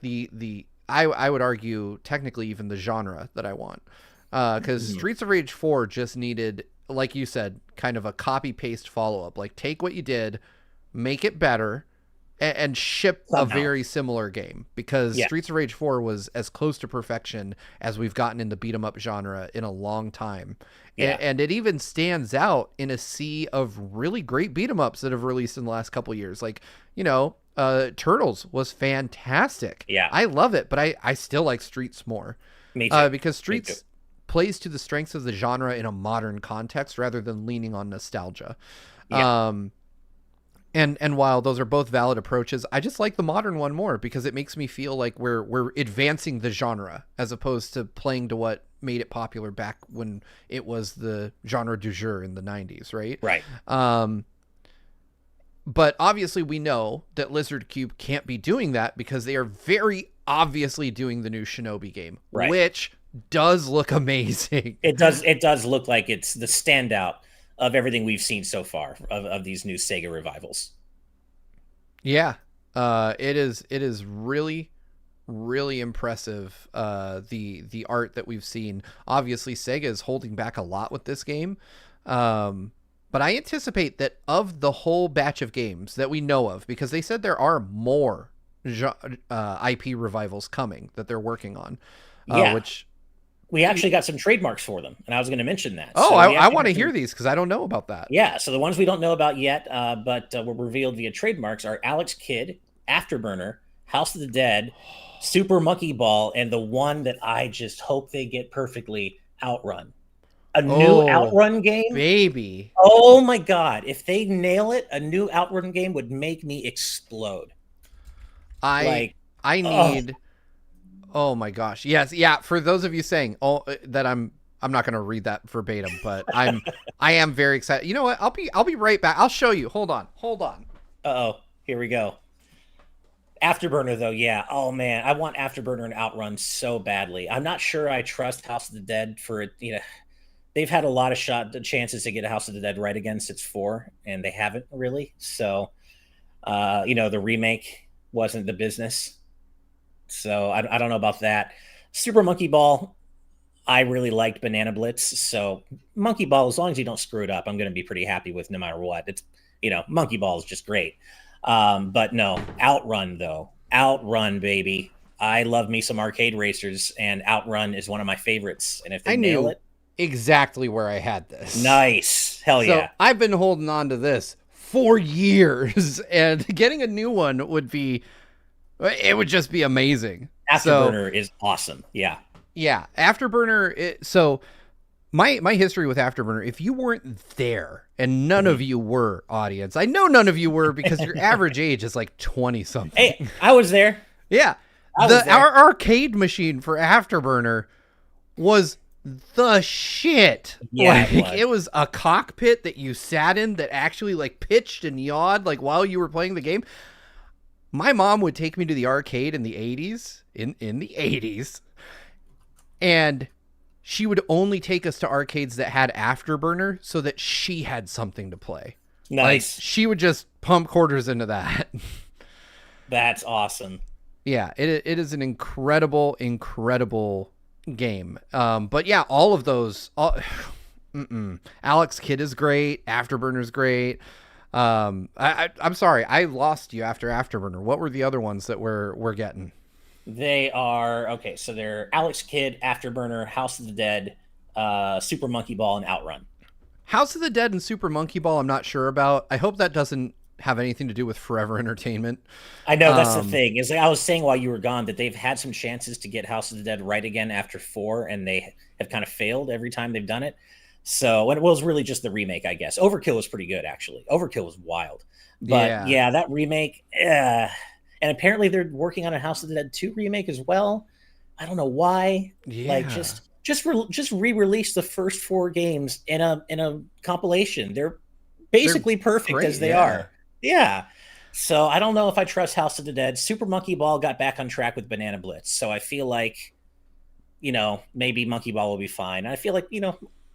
I would argue technically even the genre that I want. Because Mhm. Streets of Rage 4 just needed, like you said, kind of a copy paste follow up. Like take what you did, make it better, and ship a Somehow. very similar game, because Yeah. Streets of Rage 4 was as close to perfection as we've gotten in the beat 'em up genre in a long time. Yeah. And it even stands out in a sea of really great beat 'em ups that have released in the last couple years. Like, Turtles was fantastic. Yeah. I love it, but I still like Streets more. Me too. Because Me too. Streets plays to the strengths of the genre in a modern context rather than leaning on nostalgia. Yeah. And while those are both valid approaches, I just like the modern one more because it makes me feel like we're advancing the genre as opposed to playing to what made it popular back when it was the genre du jour in the 90s, right? Right. But obviously we know that Lizard Cube can't be doing that because they are very obviously doing the new Shinobi game, Right. which does look amazing. It does. It does look like it's the standout of everything we've seen so far of these new Sega revivals. Yeah. It is really really impressive, the art that we've seen. Obviously Sega is holding back a lot with this game. But I anticipate that of the whole batch of games that we know of, because they said there are more IP revivals coming that they're working on, Yeah. which We actually got some trademarks for them, and I was going to mention that. oh, So we I actually want to got hear some. these because I don't know about that. Yeah, so the ones we don't know about yet, but were revealed via trademarks are Alex Kidd, Afterburner, House of the Dead, Super Monkey Ball, and the one that I just hope they get perfectly, Outrun. A new Oh, Outrun game? baby. Oh my God. If they nail it, a new Outrun game would make me explode. I Like, I oh, need Oh my gosh. Yes, yeah, for those of you saying that I'm not going to read that verbatim, but I am very excited. You know what? I'll be right back. I'll show you. Hold on. Hold on. oh, here we go. Afterburner, though, yeah. Oh man, I want Afterburner and Outrun so badly. I'm not sure I trust House of the Dead for it. They've had a lot of chances to get a House of the Dead right again since 4, and they haven't really. So, the remake wasn't the business. So I don't know about that. Super Monkey Ball, I really liked Banana Blitz. So Monkey Ball, as long as you don't screw it up, I'm going to be pretty happy with no matter what. It's Monkey Ball is just great. But no, Outrun though, Outrun baby. I love me some arcade racers, and Outrun is one of my favorites. And if they I nail knew it, exactly where I had this. nice, hell So, yeah, I've been holding on to this for years and getting a new one would just be amazing. So, Afterburner is awesome. Yeah, yeah, Afterburner. So my history with Afterburner, if you weren't there, and none Mhm. of you were, audience, I know none of you were because your average age is like 20 something. Hey, I was there. Yeah, I was there. our arcade machine for Afterburner was the shit. Yeah, Like it was. it was a cockpit that you sat in that actually like pitched and yawed like while you were playing the game. My mom would take me to the arcade in the 80s, in the 80s, and she would only take us to arcades that had Afterburner so that she had something to play. Like Nice. she would just pump quarters into that. That's awesome. Yeah, it is an incredible game. But yeah, all of those. Alex Kidd is great. Afterburner's great. I'm sorry, I lost you after Afterburner. What were the other ones that we're getting? They are okay. So they're Alex Kidd, Afterburner, House of the Dead, Super Monkey Ball, and Outrun. House of the Dead and Super Monkey Ball, I'm not sure about. I hope that doesn't have anything to do with Forever Entertainment. I know that's the Um, thing. Is like I was saying while you were gone that they've had some chances to get House of the Dead right again after four, and they have kind of failed every time they've done it. So, and it was really just the remake, I guess. Overkill was pretty good, actually. Overkill was wild, but yeah, yeah, that remake. And apparently they're working on a House of the Dead 2 remake as well. I don't know why. Like yeah, just re-release the first four games in a compilation. They're they're basically perfect great. as they Yeah, are. Yeah. So I don't know if I trust House of the Dead. Super Monkey Ball got back on track with Banana Blitz. So I feel like, maybe Monkey Ball will be fine. I feel like,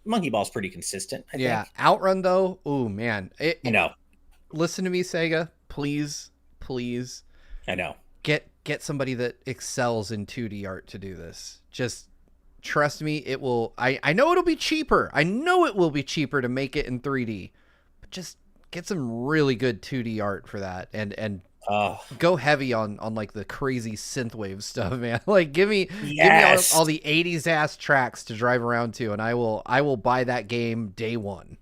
Monkey Ball's pretty consistent, I yeah. think. Outrun though, oh man, I know. listen to me, Sega, please, please I know. get somebody that excels in 2D art to do this. Just trust me, it will. I know it'll be cheaper. I know it will be cheaper to make it in 3D, but just get some really good 2D art for that, and Oh, go heavy on like the crazy synthwave stuff, man. Like give me all yes. the 80s ass tracks to drive around to, and I will buy that game day one.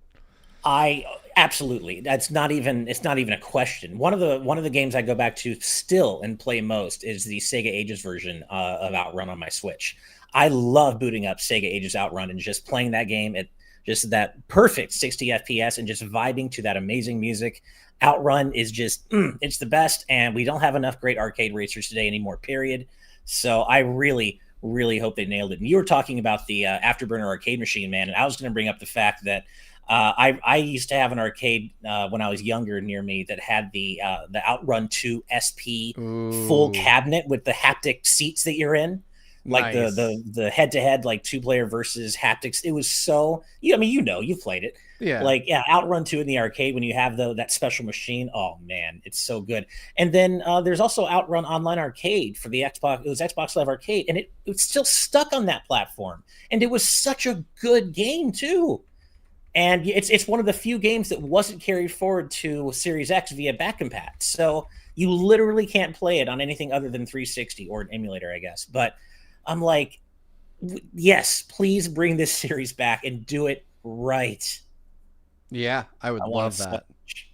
I absolutely. That's not even it's not even a question. One of the games I go back to still and play most is the Sega Ages version of Outrun on my Switch. I love booting up Sega Ages Outrun and just playing that game at just that perfect 60 FPS and just vibing to that amazing music. Outrun is just it's the best, and we don't have enough great arcade racers today anymore. Period. So I really hope they nailed it. And you were talking about the Afterburner arcade machine, man, and I was going to bring up the fact that I used to have an arcade when I was younger near me that had the Outrun 2 SP full Ooh, cabinet with the haptic seats that you're in, like the nice. head to head like two player versus haptics. It was so I mean you've played it. Yeah, Like yeah, Outrun 2 in the arcade when you have that special machine. Oh man, it's so good. And then there's also Outrun Online Arcade for the Xbox. It was Xbox Live Arcade, and it's still stuck on that platform. And it was such a good game too, and it's one of the few games that wasn't carried forward to Series X via backcompat. So you literally can't play it on anything other than 360 or an emulator, I guess. But I'm like, yes, please bring this series back and do it right. yeah, I I would want love to so that. much.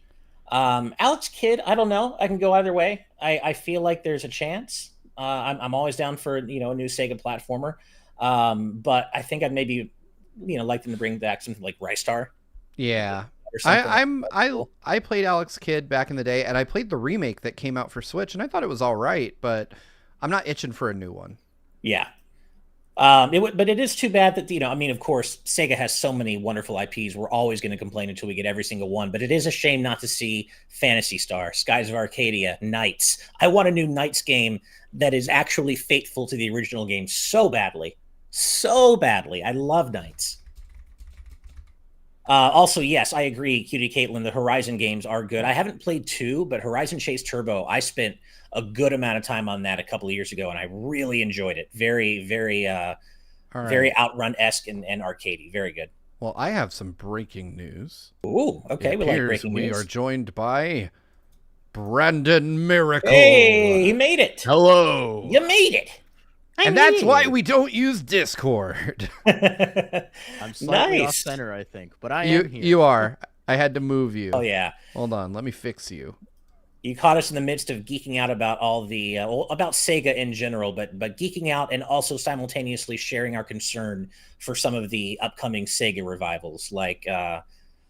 Alex Kidd, I don't know. I can go either way. I feel like there's a chance. I'm always down for a new Sega platformer, but I think I'd maybe like them to bring back something like Rystar Yeah. or something. I think that's cool. I played Alex Kidd back in the day, and I played the remake that came out for Switch, and I thought it was all right, but I'm not itching for a new one. Yeah. But it is too bad that I mean, of course, Sega has so many wonderful IPs. We're always going to complain until we get every single one. But it is a shame not to see Fantasy Star, Skies of Arcadia, Knights. I want a new Knights game that is actually faithful to the original game so badly. I love Knights. Also, yes, I agree, Cutie Caitlin. The Horizon games are good. I haven't played two, but Horizon Chase Turbo, I spent a good amount of time on that a couple of years ago, and I really enjoyed it. All Very right. Outrun esque and arcadey. Very good. Well, I have some breaking news. Ooh, It okay. We like appears breaking we are news. joined by Brandon Miracle. Hey, you made it. Hello. You made it. I And made that's why it. we don't use Discord. I'm slightly off Nice. center, I think, but I am You here. are. I had to move Oh you. yeah. Hold on, let me fix you. You caught us in the midst of geeking out about all the about Sega in general, but geeking out and also simultaneously sharing our concern for some of the upcoming Sega revivals, like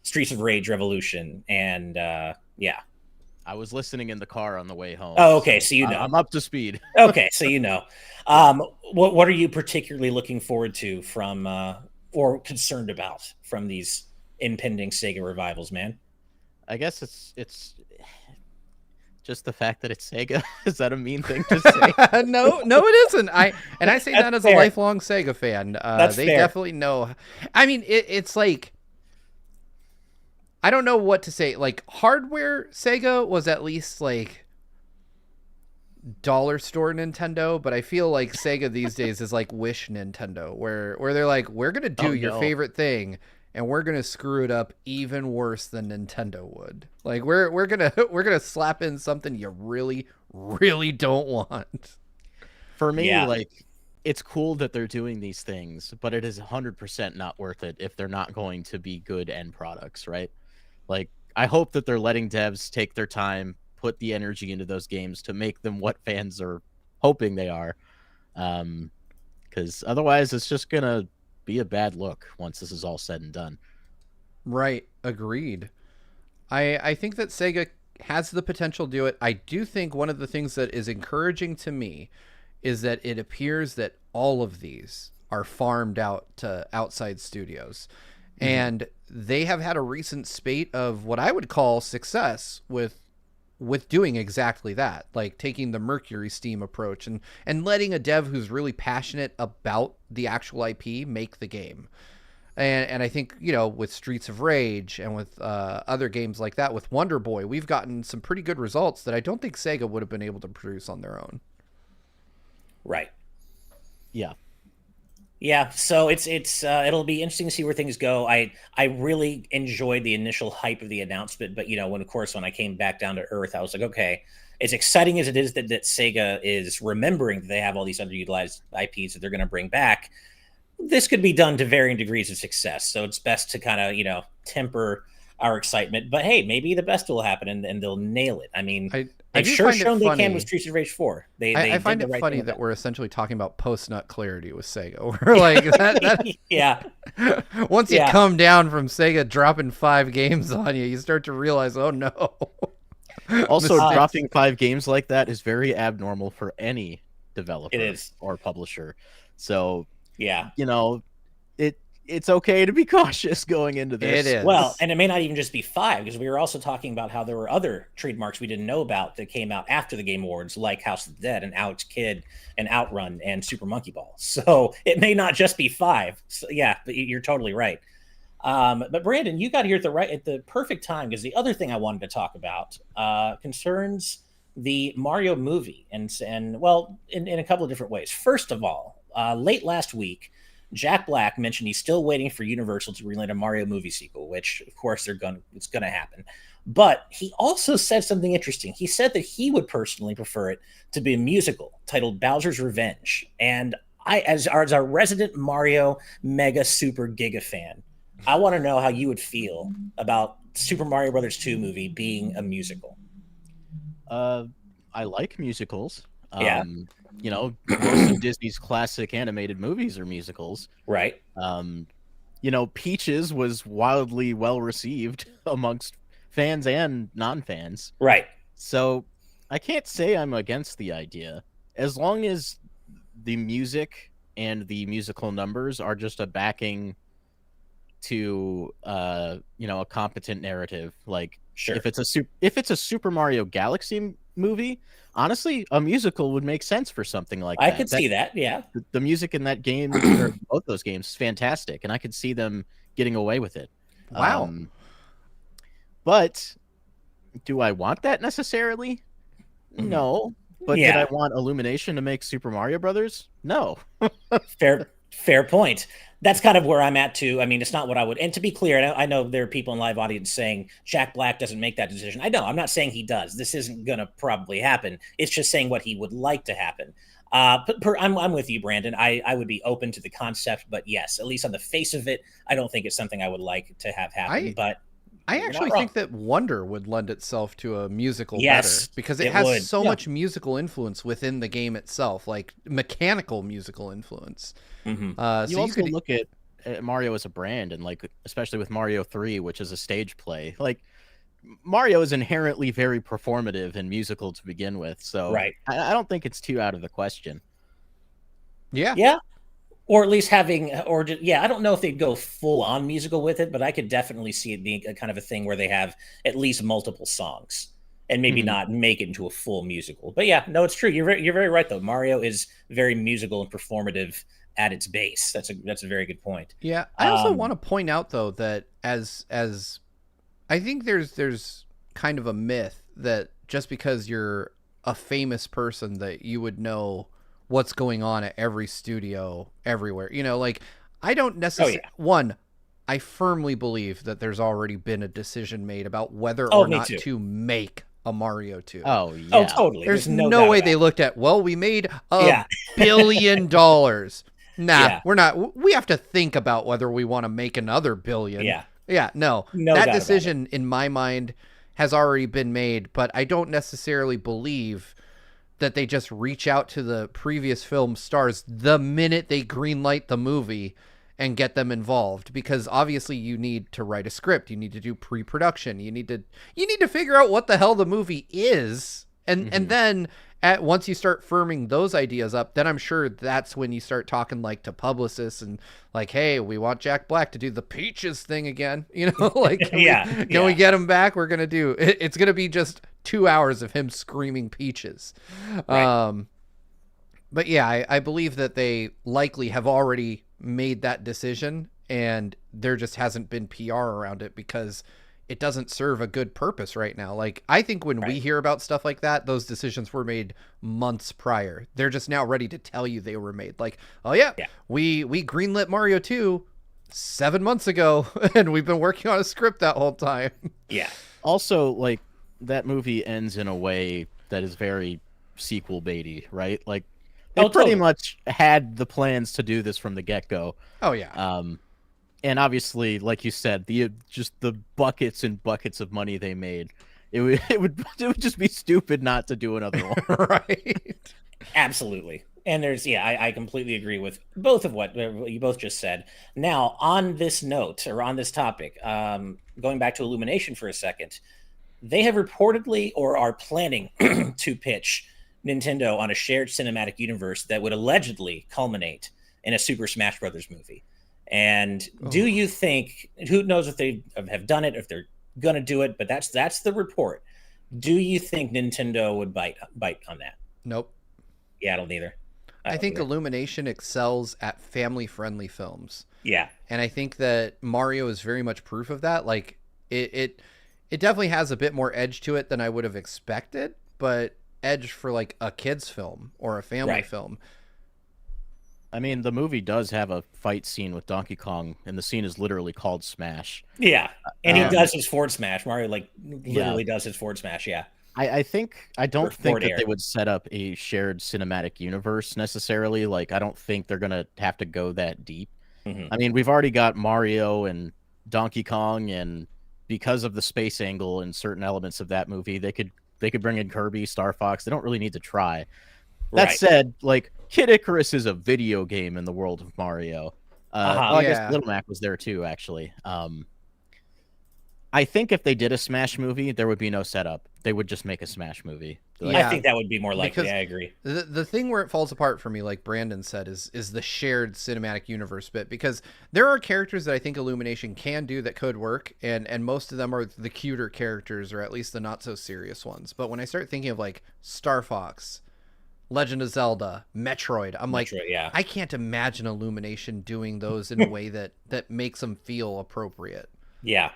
Streets of Rage Revolution, and yeah. I was listening in the car on the way home, Oh, okay. so So you know. I'm up to speed. Okay, so you know. Yeah, What are you particularly looking forward to from or concerned about from these impending Sega revivals, man? I guess it's just the fact that it's Sega. Is that a mean thing to say? No, it isn't. I say That's that as a fair. lifelong Sega fan. That's They fair. definitely know. I mean, it's like I don't know what to say. Like hardware, Sega was at least like dollar store Nintendo, but I feel like Sega these days is like Wish Nintendo, where they're like, we're gonna do Oh your no. favorite thing, and we're gonna screw it up even worse than Nintendo would. Like we're gonna we're gonna slap in something you really don't want. For me, Yeah. like, it's cool that they're doing these things, but it is 100% not worth it if they're not going to be good end products, right? Like, I hope that they're letting devs take their time, put the energy into those games to make them what fans are hoping they are. Because otherwise, it's just gonna be a bad look once this is all said and done. Right, agreed. I think that Sega has the potential to do it. I do think one of the things that is encouraging to me is that it appears that all of these are farmed out to outside studios. Hmm. And they have had a recent spate of what I would call success with doing exactly that, like taking the Mercury Steam approach and letting a dev who's really passionate about the actual IP make the game. And I think, you know, with Streets of Rage and with other games like that, with Wonder Boy, we've gotten some pretty good results that I don't think Sega would have been able to produce on their own. Right. Yeah. Yeah, so it's it'll be interesting to see where things go. I really enjoyed the initial hype of the announcement, but when of course when I came back down to earth, I was like, okay, as exciting as it is that Sega is remembering that they have all these underutilized IPs that they're going to bring back, this could be done to varying degrees of success. So it's best to kind of temper our excitement. But hey, maybe the best will happen and they'll nail it. I mean, I they've do sure find it shown they can with funny. Streets of Rage 4. They I they did find the it right thing funny with that that. we're essentially talking about post nut clarity with Sega. We're like Yeah, that once you yeah. come down from Sega dropping 5 games on you, you start to realize, oh no, Also, Uh, mistakes. dropping 5 games like that is very abnormal for any it developer is. or publisher. So, Yeah. you know, it it's okay to be cautious going into It this. Well, is. and it may not even just be five, because we were also talking about how there were other trademarks we didn't know about that came out after the Game Awards, like House of the Dead and Alex Kidd and Outrun and Super Monkey Ball. So it may not just be five. So, yeah, but you're totally right. But Brandon, you got here at the perfect time, because the other thing I wanted to talk about concerns the Mario movie, and well, in a couple of different ways. First of all, late last week, Jack Black mentioned he's still waiting for Universal to relate a Mario movie sequel, which of course it's gonna happen. But he also said something interesting. He said that he would personally prefer it to be a musical titled Bowser's Revenge. And as our resident Mario mega super giga fan, I want to know how you would feel about Super Mario Brothers 2 movie being a musical. Uh, I like musicals. Yeah, Most of Disney's classic animated movies are musicals. right, Um, Peaches was wildly well received amongst fans and non-fans. right. So I can't say I'm against the idea, as long as the music and the musical numbers are just a backing to a competent narrative. Like, Sure. if it's a Super Mario Galaxy movie, honestly, a musical would make sense for something like I that. could see that. Yeah. The music in that game, or both those games, is fantastic, and I could see them getting away with it. Wow. But do I want that necessarily? Mhm. No. But did I Yeah. want Illumination to make Super Mario Brothers? No. Fair point. That's kind of where I'm at too. I mean, it's not what I would. And to be clear, I know there are people in live audience saying Jack Black doesn't make that decision. I know. I'm not saying he does. This isn't going to probably happen. It's just saying what he would like to happen. I'm with you, Brandon. I would be open to the concept, but yes, at least on the face of it, I don't think it's something I would like to have happen. I But I you're not actually wrong. think that Wonder would lend itself to a musical better Yes, because it it has would. so Yeah. much musical influence within the game itself, like mechanical musical influence. Hmm. You So you also could, look at Mario as a brand, and like, especially with Mario 3, which is a stage play. Like, Mario is inherently very performative and musical to begin with. So Right. I don't think it's too out of the question. yeah, Yeah, or at least having or just, yeah, I don't know if they'd go full on musical with it, but I could definitely see it being a kind of a thing where they have at least multiple songs and maybe Mhm. not make it into a full musical. But yeah, no, it's true. You're very right though. Mario is very musical and performative at its base. That's a very good point. yeah. I also want Um, to point out though that as I think there's kind of a myth that just because you're a famous person that you would know what's going on at every studio everywhere. You know, like I don't Oh necessarily yeah. one. I firmly believe that there's already been a decision made about whether Oh, or me not too. to make a Mario 2. Oh Oh, yeah. totally. There's There's no no doubt way about they it. looked at, well, we made Yeah. $1 billion. Nah, Yeah. we're not. We have to think about whether we want to make another billion. Yeah. Yeah, no. No That doubt about it. decision in my mind has already been made, but I don't necessarily believe that they just reach out to the previous film stars the minute they greenlight the movie and get them involved, because obviously you need to write a script, you need to do pre-production, you need to figure out what the hell the movie is, and then once you start firming those ideas up, then I'm sure that's when you start talking like to publicists and like, hey, we want Jack Black to do the Peaches thing again, you know, like Yeah. can we Yeah. get him back? We're gonna do it's gonna be just 2 hours of him screaming Peaches. Right. But yeah, I believe that they likely have already made that decision, and there just hasn't been PR around it because it doesn't serve a good purpose right now. Like, I think when we Right. hear about stuff like that, those decisions were made months prior. They're just now ready to tell you they were made. Like, oh yeah, Yeah. we greenlit Mario 2 7 months ago, and we've been working on a script that whole time. Yeah. Also, like that movie ends in a way that is very sequel baity, right? Like they Oh, pretty totally. much had the plans to do this from the get-go. Oh yeah. And obviously, like you said, the just the buckets and buckets of money they made, it would just be stupid not to do another one. Right. Absolutely. And there's, yeah, I completely agree with both of what you both just said. Now, on this note, or on this topic, going back to Illumination for a second, they have reportedly or are planning to pitch Nintendo on a shared cinematic universe that would allegedly culminate in a Super Smash Brothers movie. And do Oh. you think, who knows if they have done it, if they're going to do it, but that's the report. Do you think Nintendo would bite on that? Nope. Yeah, I don't either. I I don't think either. Illumination excels at family-friendly films, Yeah. and I think that Mario is very much proof of that. Like it definitely has a bit more edge to it than I would have expected, but edge for like a kids film or a family Right. film. I mean, the movie does have a fight scene with Donkey Kong, and the scene is literally called Smash. Yeah. And he Yeah. does his forward smash. Mario like Yeah. literally does his forward smash. Yeah. I don't Or think forward that air. they would set up a shared cinematic universe necessarily. Like, I don't think they're gonna have to go that deep. Hmm. I mean, we've already got Mario and Donkey Kong, and because of the space angle and certain elements of that movie, they could bring in Kirby, Star Fox. They don't really need to try. That Right. said, like Kid Icarus is a video game in the world of Mario. Uh-huh. Well, I guess Yeah. Little Mac was there too, actually. I think if they did a Smash movie, there would be no setup. They would just make a Smash movie. Like, Yeah. I think that would be more likely. Because I agree. the thing where it falls apart for me, like Brandon said, is the shared cinematic universe bit, because there are characters that I think Illumination can do that could work, and most of them are the cuter characters, or at least the not so serious ones. But when I start thinking of like Star Fox, Legend of Zelda, Metroid, I'm like, Metroid, yeah. I can't imagine Illumination doing those in a way that makes them feel appropriate. Yeah.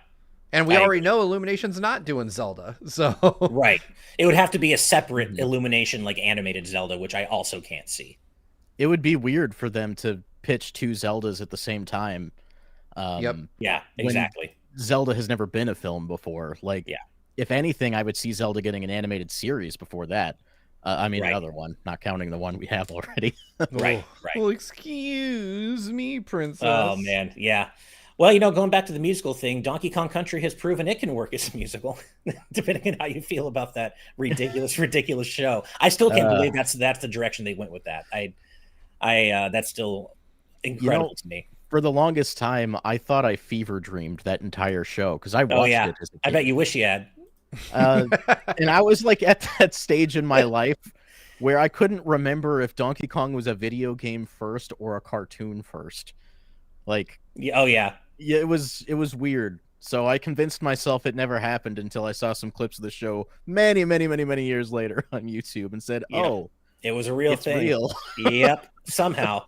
And we I already agree. know Illumination's not doing Zelda, so Right. It would have to be a separate Mhm. Illumination like animated Zelda, which I also can't see. it would be weird for them to pitch two Zeldas at the same time. Yep. Yeah, When exactly. Zelda has never been a film before. Like, Yeah. if anything, I would see Zelda getting an animated series before that. I mean, Right. another one, not counting the one we have already. Right, Oh, right. well, excuse me, princess. Oh man, yeah. Well, going back to the musical thing, Donkey Kong Country has proven it can work as a musical, depending on how you feel about that ridiculous, ridiculous show. I still can't Uh, believe that's the direction they went with that. That's still you incredible know, to me. for the longest time, I thought I fever dreamed that entire show because I Oh watched yeah, it as a I bet kid. you wish you had. Uh, and I was like at that stage in my life where I couldn't remember if Donkey Kong was a video game first or a cartoon first. Like, Yeah, oh yeah, yeah, it was weird. So I convinced myself it never happened until I saw some clips of the show many, many, many, many years later on YouTube and said, yep. "Oh, It was a real it's thing. real." Yep, somehow.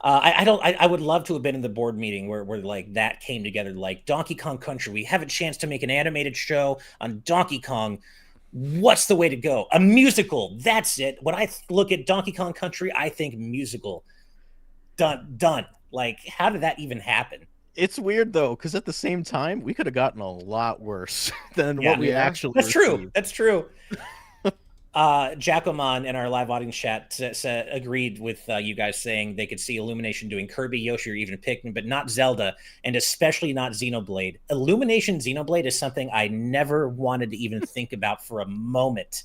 I don't. I would love to have been in the board meeting where like that came together. Like Donkey Kong Country, we have a chance to make an animated show on Donkey Kong. What's the way to go? A musical. That's it. When I look at Donkey Kong Country, I think musical. Done, done. Like, how did that even happen? It's weird though, because at the same time, we could have gotten a lot worse than what Yeah, we Yeah. actually that's true. received. That's true. Jacomon in our live audience chat agreed with you guys saying they could see Illumination doing Kirby, Yoshi, or even Pikmin, but not Zelda, and especially not Xenoblade. Illumination Xenoblade is something I never wanted to even think about for a moment.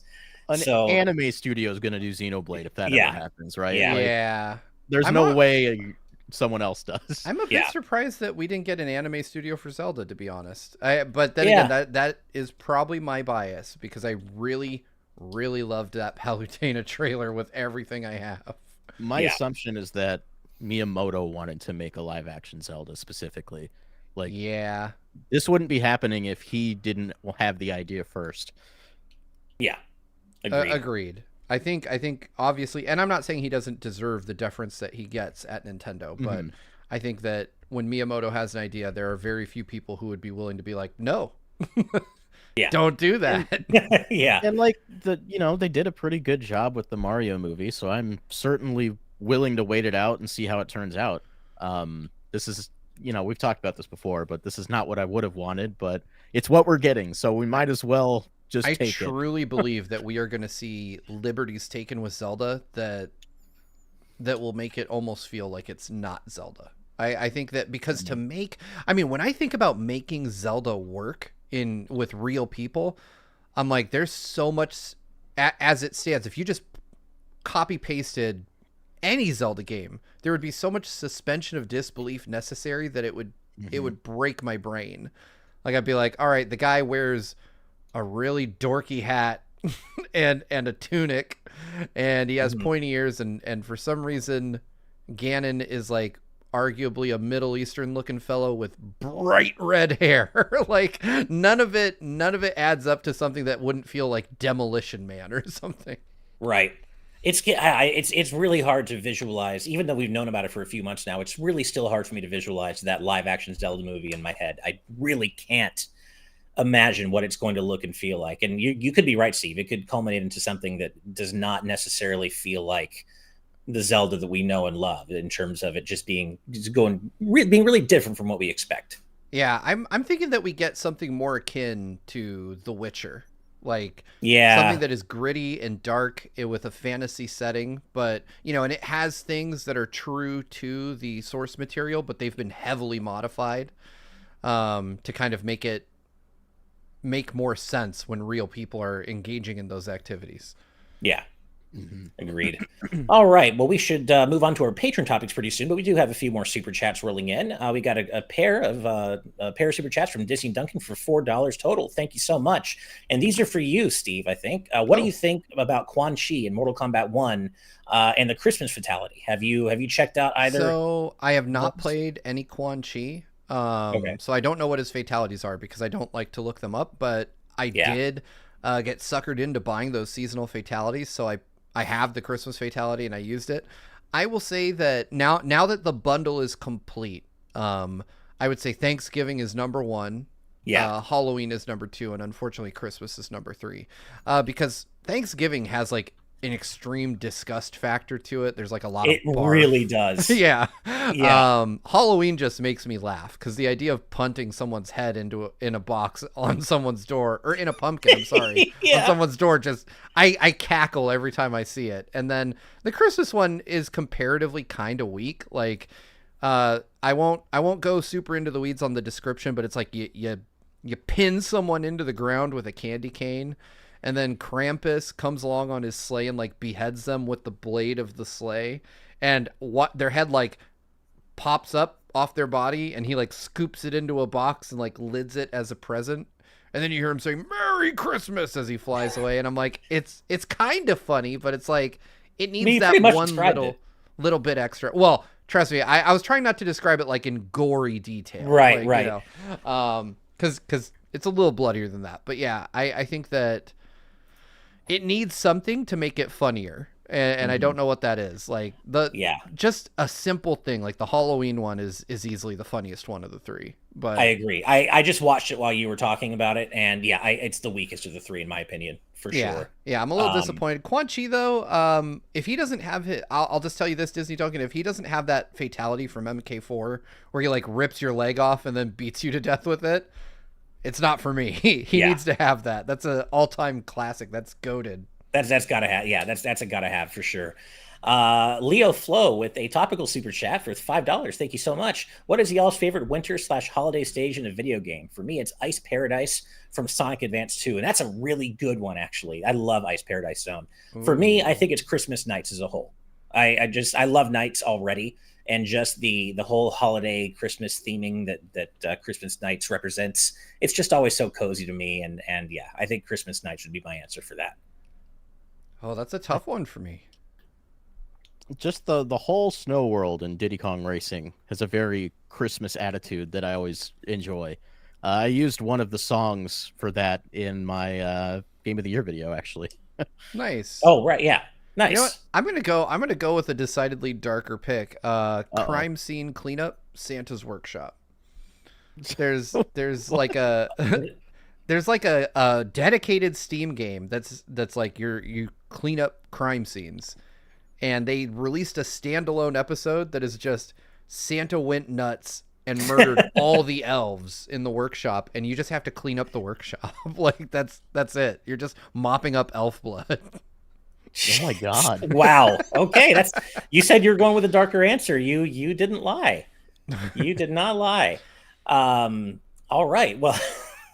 An So, anime studio is going to do Xenoblade if that ever yeah, happens, right? yeah, Like, Yeah. there's I'm no a, way someone else does. I'm a bit yeah, surprised that we didn't get an anime studio for Zelda, to be honest. But then again, yeah, that is probably my bias because I really, really loved that Palutena trailer with everything I have. My yeah, assumption is that Miyamoto wanted to make a live action Zelda specifically. Like, Yeah. this wouldn't be happening if he didn't have the idea first. yeah. Agreed. Agreed. I think obviously, and I'm not saying he doesn't deserve the deference that he gets at Nintendo, but Mhm. I think that when Miyamoto has an idea, there are very few people who would be willing to be like, "No, Yeah, don't do And that." yeah, and like they did a pretty good job with the Mario movie, so I'm certainly willing to wait it out and see how it turns out. This is, we've talked about this before, but this is not what I would have wanted, but it's what we're getting, so we might as well just I take it. truly believe that we are going to see liberties taken with Zelda that will make it almost feel like it's not Zelda. I think that because to make, I mean, when I think about making Zelda work in with real people, I'm like, there's so much as it stands. If you just copy pasted any Zelda game, there would be so much suspension of disbelief necessary that it Mhm. would break my brain. Like I'd be like, all right, the guy wears a really dorky hat and a tunic, and he has Mhm. pointy ears, and for some reason, Ganon is like arguably a Middle Eastern looking fellow with bright red hair. Like none of it adds up to something that wouldn't feel like Demolition Man or something. Right. It's really hard to visualize, even though we've known about it for a few months now. It's really still hard for me to visualize that live action Zelda movie in my head. I really can't imagine what it's going to look and feel like. And you could be right, Steve. It could culminate into something that does not necessarily feel like the Zelda that we know and love, in terms of it just being being really different from what we expect. Yeah, I'm thinking that we get something more akin to The Witcher, like something Yeah, that is gritty and dark with a fantasy setting, but and it has things that are true to the source material, but they've been heavily modified to kind of make more sense when real people are engaging in those activities. yeah. Mhm. Agreed. All right. Well, we should move on to our patron topics pretty soon, but we do have a few more super chats rolling in. We got a pair of super chats from Disney and Duncan for $4 total. Thank you so much. And these are for you, Steve. I think. What do Oh, you think about Quan Chi in Mortal Kombat One and the Christmas fatality? Have you checked out either so I have of not those? played any Quan Chi, Okay. so I don't know what his fatalities are because I don't like to look them up. But I Yeah. did get suckered into buying those seasonal fatalities, so I have the Christmas fatality and I used it. I will say that now that the bundle is complete, I would say Thanksgiving is number one, Yeah. Halloween is number two, and unfortunately Christmas is number three, because Thanksgiving has like an extreme disgust factor to it. There's like a lot of It barf. really does. Yeah. Yeah. Halloween just makes me laugh because the idea of punting someone's head in a box on someone's door, or in a pumpkin, I'm sorry, on Yeah. someone's door, just I cackle every time I see it. And then the Christmas one is comparatively kind of weak. Like I won't go super into the weeds on the description, but it's like you pin someone into the ground with a candy cane, and then Krampus comes along on his sleigh and like beheads them with the blade of the sleigh, and what their head like pops up off their body, and he like scoops it into a box and like lids it as a present. And then you hear him saying "Merry Christmas" as he flies away, and I'm like, it's kind of funny, but it's like it I mean, needs you pretty that much one described it. little bit extra. Well, trust me, I was trying not to describe it like in gory detail, Right. like Right. because it's a little bloodier than that. But yeah, I think that it needs something to make it funnier. and I don't Mhm. know what that is. Like the Yeah, just a simple thing like the Halloween one is easily the funniest one of the three. I But agree. I just watched it while you were talking about it, and yeah, it's the weakest of the three in my opinion, for yeah, sure. yeah, I'm a little Um, disappointed. Quan Chi though, if he doesn't have it, I'll just tell you this, Disney token. If he doesn't have that fatality from MK4 where he like rips your leg off and then beats you to death with it, it's not for me. He yeah, needs to have that. That's an all time classic. That's goaded. that's gotta have. Yeah, that's a gotta have for sure. Leo Flo with a topical super chat for $5. Thank you so much. What is y'all's favorite winter/holiday stage in a video game? For me, it's Ice Paradise from Sonic Advance 2, and that's a really good one actually. I love Ice Paradise Zone. For me, I Ooh. think it's Christmas Nights as a whole. I love Nights already, and just the whole holiday Christmas theming that Christmas Nights represents. It's just always so cozy to me, and yeah, I think Christmas Nights would be my answer for that. Oh, that's a I, tough one for me. just the whole snow world in Diddy Kong Racing has a very Christmas attitude that I always enjoy. I used one of the songs for that in my Game of the Year video, actually. Nice. Oh right, yeah, You know what? nice. I'm gonna go with a decidedly darker pick. Uh Crime scene cleanup, Santa's workshop. There's like a there's like a dedicated Steam game that's like you clean up crime scenes, and they released a standalone episode that is just Santa went nuts and murdered all the elves in the workshop, and you just have to clean up the workshop. Like that's it. You're just mopping up elf blood. oh my god. Wow. Okay, that's you said you're going with a darker answer. You didn't lie. You did not lie. All right. Well,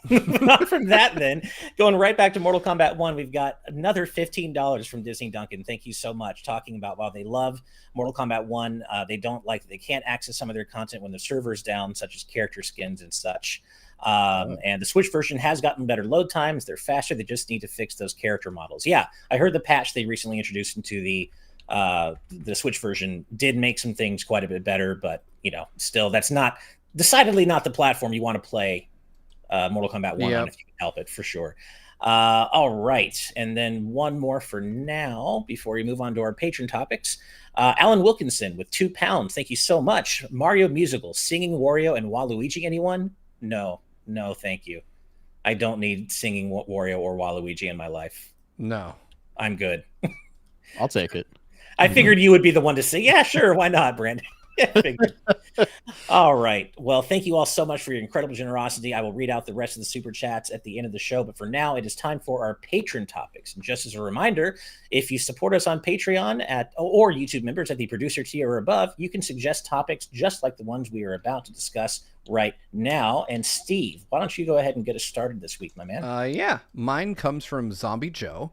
moving on from that, then going right back to Mortal Kombat 1, we've got another $15 from Disney Duncan. Thank you so much. Talking about while they love Mortal Kombat 1, they don't like that they can't access some of their content when the server's down, such as character skins and such. Oh. And the Switch version has gotten better load times. They're faster. They just need to fix those character models. Yeah, I heard the patch they recently introduced into the Switch version did make some things quite a bit better, but still, that's not decidedly not the platform you want to play Mortal Kombat 1 on Yep. if you can help it, for sure. All right. And then one more for now before we move on to our patron topics. Alan Wilkinson with £2. Thank you so much. Mario Musical, Singing Wario and Waluigi. Anyone? No, no, thank you. I don't need Singing Wario or Waluigi in my life. No. I'm good. I'll take it. I figured you would be the one to say, yeah, sure, why not, Brandon? Yeah, figured. All right. Well, thank you all so much for your incredible generosity. I will read out the rest of the super chats at the end of the show. But for now, it is time for our patron topics. And just as a reminder, if you support us on Patreon or YouTube members at the producer tier or above, you can suggest topics just like the ones we are about to discuss right now. And Steve, why don't you go ahead and get us started this week, my man? Yeah. Mine comes from Zombie Joe.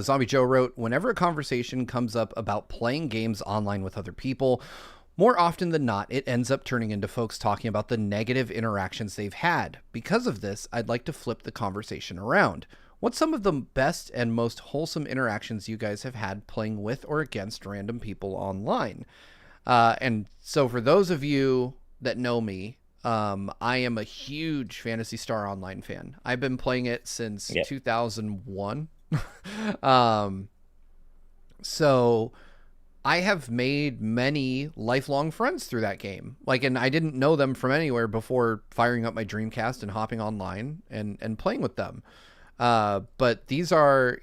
Zombie Joe wrote, whenever a conversation comes up about playing games online with other people, more often than not, it ends up turning into folks talking about the negative interactions they've had. Because of this, I'd like to flip the conversation around. What's some of the best and most wholesome interactions you guys have had playing with or against random people online? And so, for those of you that know me, I am a huge Phantasy Star Online fan. I've been playing it since Yeah. 2001. um, so I have made many lifelong friends through that game. Like, and I didn't know them from anywhere before firing up my Dreamcast and hopping online and playing with them. But these are,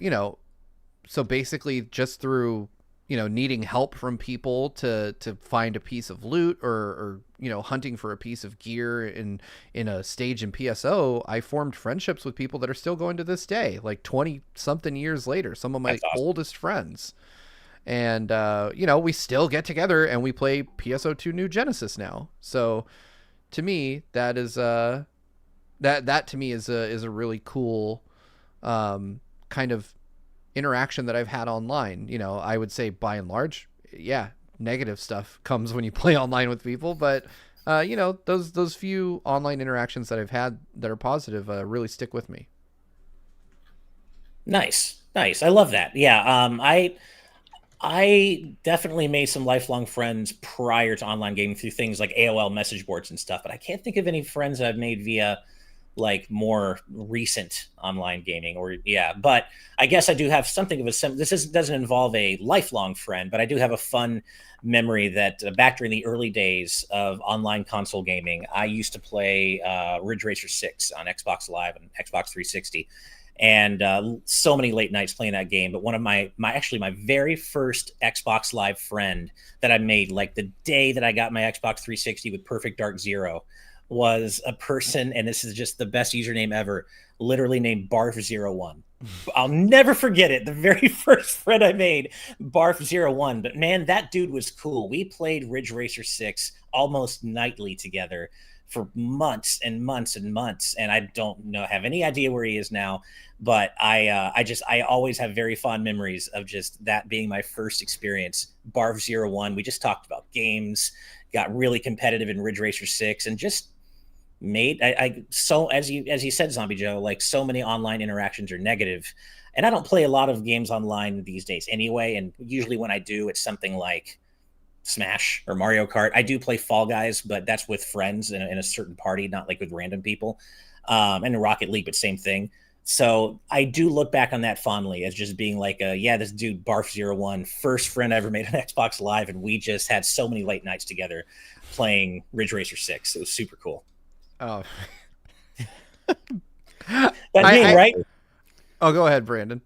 so basically just through, needing help from people to find a piece of loot or hunting for a piece of gear in a stage in PSO, I formed friendships with people that are still going to this day, like 20 something years later, some of my That's awesome. oldest friends. And we still get together and we play PSO2 New Genesis now. So to me, that is that to me is a really cool kind of interaction that I've had online. I would say by and large, yeah, negative stuff comes when you play online with people, but those few online interactions that I've had that are positive really stick with me. Nice. Nice. I love that. Yeah. I definitely made some lifelong friends prior to online gaming through things like AOL message boards and stuff, but I can't think of any friends I've made via like more recent online gaming, or yeah. But I guess I do have something of a doesn't involve a lifelong friend, but I do have a fun memory that back during the early days of online console gaming, I used to play Ridge Racer 6 on Xbox Live and Xbox 360, and so many late nights playing that game. But one of my very first Xbox Live friend that I made, like the day that I got my Xbox 360 with Perfect Dark Zero, was a person, and this is just the best username ever, literally named Barf01. I'll never forget it. The very first friend I made, Barf01. But man, that dude was cool. We played Ridge Racer 6 almost nightly together for months and months and months. And I don't know, have any idea where he is now. But I always have very fond memories of just that being my first experience. Barf01. We just talked about games, got really competitive in Ridge Racer 6, and just made so as you said, Zombie Joe, like so many online interactions are negative, and I don't play a lot of games online these days anyway, and usually when I do, it's something like Smash or Mario Kart. I do play Fall Guys, but that's with friends in a certain party, not like with random people. And Rocket League, but same thing. So I do look back on that fondly as just being like, yeah, this dude Barf01, first friend I ever made on Xbox Live, and we just had so many late nights together playing Ridge Racer 6. It was super cool. Oh, That name, right? Oh, go ahead, Brandon.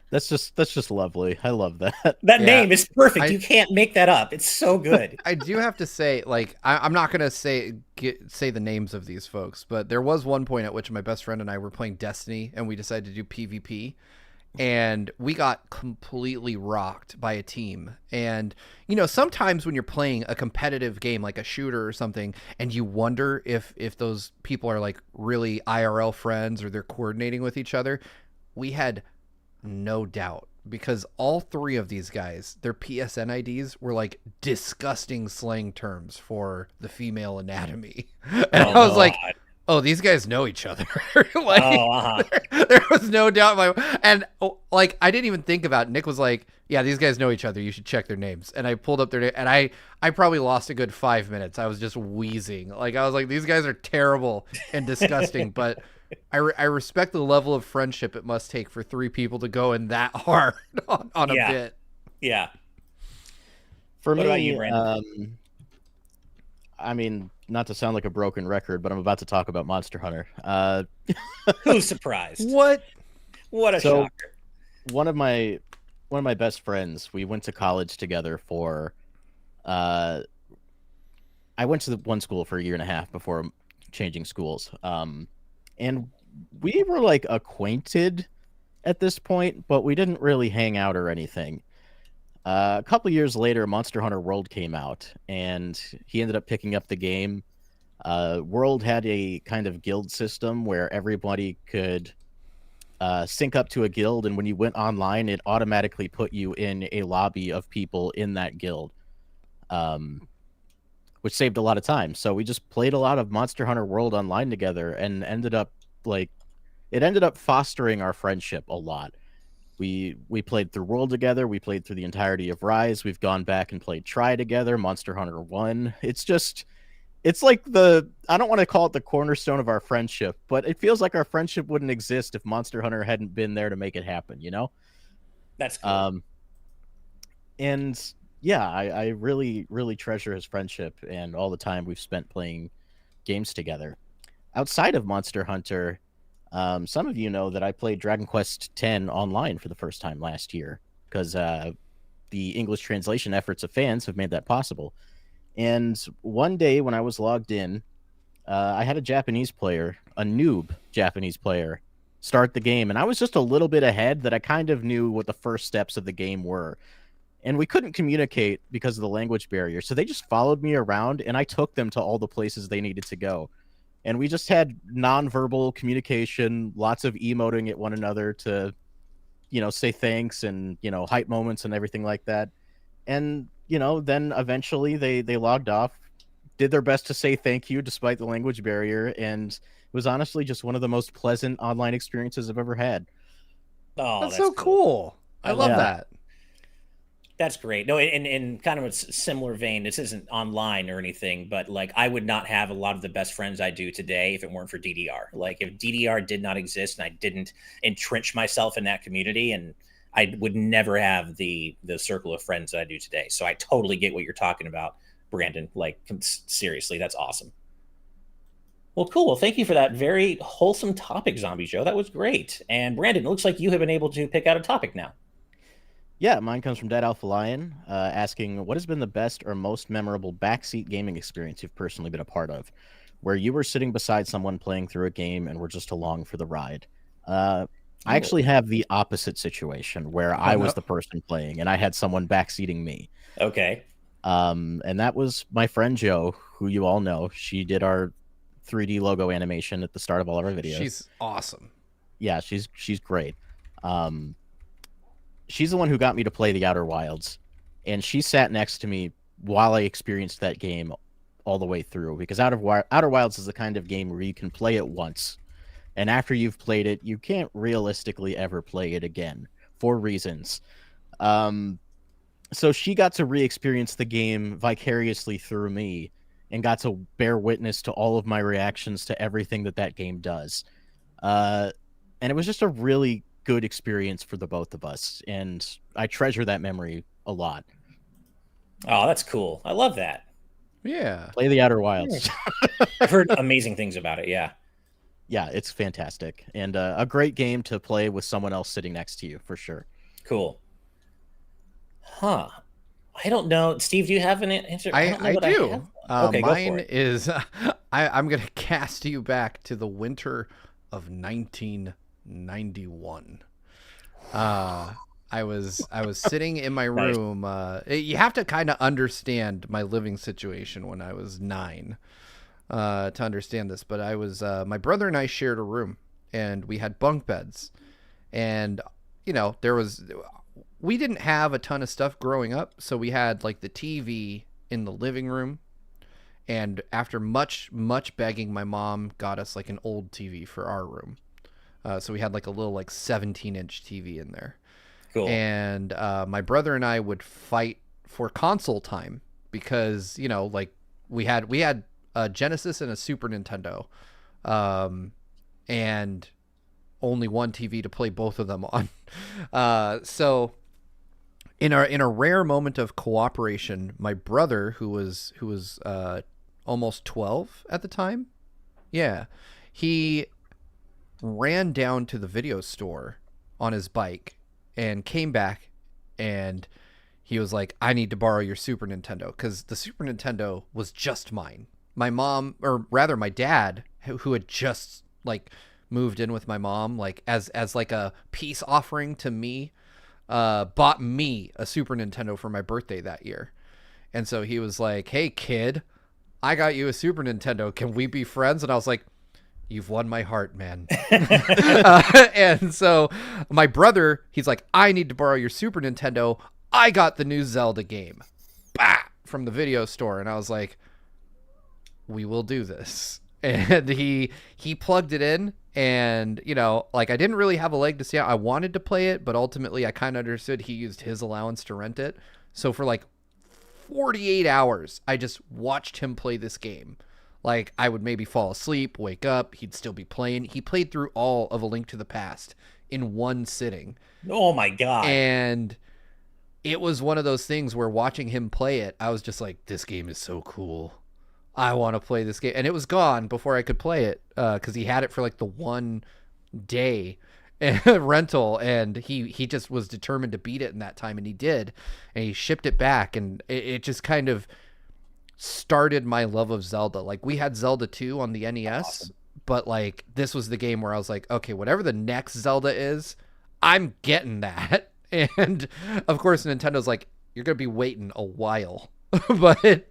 That's just lovely. I love that. That name is perfect. You can't make that up. It's so good. I do have to say, like, I'm not gonna say the names of these folks, but there was one point at which my best friend and I were playing Destiny, and we decided to do PvP, and we got completely rocked by a team. And you know, sometimes when you're playing a competitive game like a shooter or something, and you wonder if those people are like really IRL friends or they're coordinating with each other, we had no doubt, because all three of these guys, their PSN IDs were like disgusting slang terms for the female anatomy. And I was like, oh, these guys know each other. Like, there was no doubt. And like, I didn't even think about it. Nick was like, yeah, these guys know each other. You should check their names. And I pulled up their name, and I probably lost a good 5 minutes. I was just wheezing. Like, I was like, these guys are terrible and disgusting, but I respect the level of friendship it must take for three people to go in that hard on a bit. Yeah. For me, about you, Brandon? I mean, not to sound like a broken record, but I'm about to talk about Monster Hunter. Who's surprised? What a shocker. One of my best friends, we went to college together for I went to one school for a year and a half before changing schools. And we were like acquainted at this point, but we didn't really hang out or anything. A couple years later, Monster Hunter World came out, and he ended up picking up the game. World had a kind of guild system where everybody could sync up to a guild, and when you went online, it automatically put you in a lobby of people in that guild, which saved a lot of time. So we just played a lot of Monster Hunter World online together, and ended up fostering our friendship a lot. We played through World together. We played through the entirety of Rise. We've gone back and played Tri together, Monster Hunter 1. It's like I don't want to call it the cornerstone of our friendship, but it feels like our friendship wouldn't exist if Monster Hunter hadn't been there to make it happen, you know? That's cool. And yeah, I really, really treasure his friendship and all the time we've spent playing games together. Outside of Monster Hunter, some of you know that I played Dragon Quest X online for the first time last year, because the English translation efforts of fans have made that possible. And one day when I was logged in, I had a noob Japanese player, start the game, and I was just a little bit ahead that I kind of knew what the first steps of the game were. And we couldn't communicate because of the language barrier, so they just followed me around, and I took them to all the places they needed to go. And we just had nonverbal communication, lots of emoting at one another to, say thanks and, hype moments and everything like that. And, then eventually they logged off, did their best to say thank you despite the language barrier. And it was honestly just one of the most pleasant online experiences I've ever had. Oh, that's so cool. I love that. That's great. No, in kind of a similar vein, this isn't online or anything, but like I would not have a lot of the best friends I do today if it weren't for DDR. Like if DDR did not exist and I didn't entrench myself in that community, and I would never have the circle of friends that I do today. So I totally get what you're talking about, Brandon. Like seriously, that's awesome. Well, cool. Well, thank you for that very wholesome topic, Zombie Joe. That was great. And Brandon, it looks like you have been able to pick out a topic now. Yeah, mine comes from Dead Alpha Lion, asking what has been the best or most memorable backseat gaming experience you've personally been a part of, where you were sitting beside someone playing through a game and were just along for the ride. I Oh, actually have the opposite situation where Oh I no. was the person playing and I had someone backseating me. okay. And that was my friend Jo, who you all know. She did our 3D logo animation at the start of all of our videos. She's awesome. Yeah, she's great. Um, she's the one who got me to play the Outer Wilds, and she sat next to me while I experienced that game all the way through. Because Outer Wilds is the kind of game where you can play it once, and after you've played it, you can't realistically ever play it again for reasons. Um, so she got to re-experience the game vicariously through me, and got to bear witness to all of my reactions to everything that game does. Uh, and it was just a really good experience for the both of us, and I treasure that memory a lot. Oh, that's cool. I love that. Yeah. Play the Outer Yeah. Wilds. I've heard amazing things about it. Yeah. Yeah, it's fantastic, and a great game to play with someone else sitting next to you for sure. Cool. Huh. I don't know. Steve, do you have an answer? I don't know I what I have. do. Okay, go for Mine it. is I'm gonna cast you back to the winter of 1991. I was sitting in my Nice. room. You have to kind of understand my living situation when I was 9 to understand this. But I was my brother and I shared a room, and we had bunk beds, and we didn't have a ton of stuff growing up, so we had like the TV in the living room. And after much begging, my mom got us like an old TV for our room. So we had like a little like 17-inch TV in there. Cool. And my brother and I would fight for console time because like we had a Genesis and a Super Nintendo, and only one TV to play both of them on. So in a rare moment of cooperation, my brother, who was almost 12 at the time, yeah, he ran down to the video store on his bike and came back, and he was like, I need to borrow your Super Nintendo, because the Super Nintendo was just mine. My mom, or rather my dad, who had just like moved in with my mom, like as like a peace offering to me, bought me a Super Nintendo for my birthday that year. And so he was like, hey kid, I got you a Super Nintendo, can we be friends? And I was like, you've won my heart, man. And so my brother, he's like, I need to borrow your Super Nintendo, I got the new Zelda game, bah, from the video store. And I was like, we will do this. And he plugged it in, and like, I didn't really have a leg to see. I wanted to play it, but ultimately I kind of understood he used his allowance to rent it. So for like 48 hours, I just watched him play this game. Like, I would maybe fall asleep, wake up, he'd still be playing. He played through all of A Link to the Past in one sitting. Oh my god. And it was one of those things where watching him play it, I was just like, this game is so cool. I want to play this game. And it was gone before I could play it, because he had it for like the one day rental, and he just was determined to beat it in that time, and he did. And he shipped it back, and it just kind of started my love of Zelda. Like, we had Zelda 2 on the NES, Awesome. but like, this was the game where I was like, okay, whatever the next Zelda is, I'm getting that. And of course Nintendo's like, you're gonna be waiting a while. But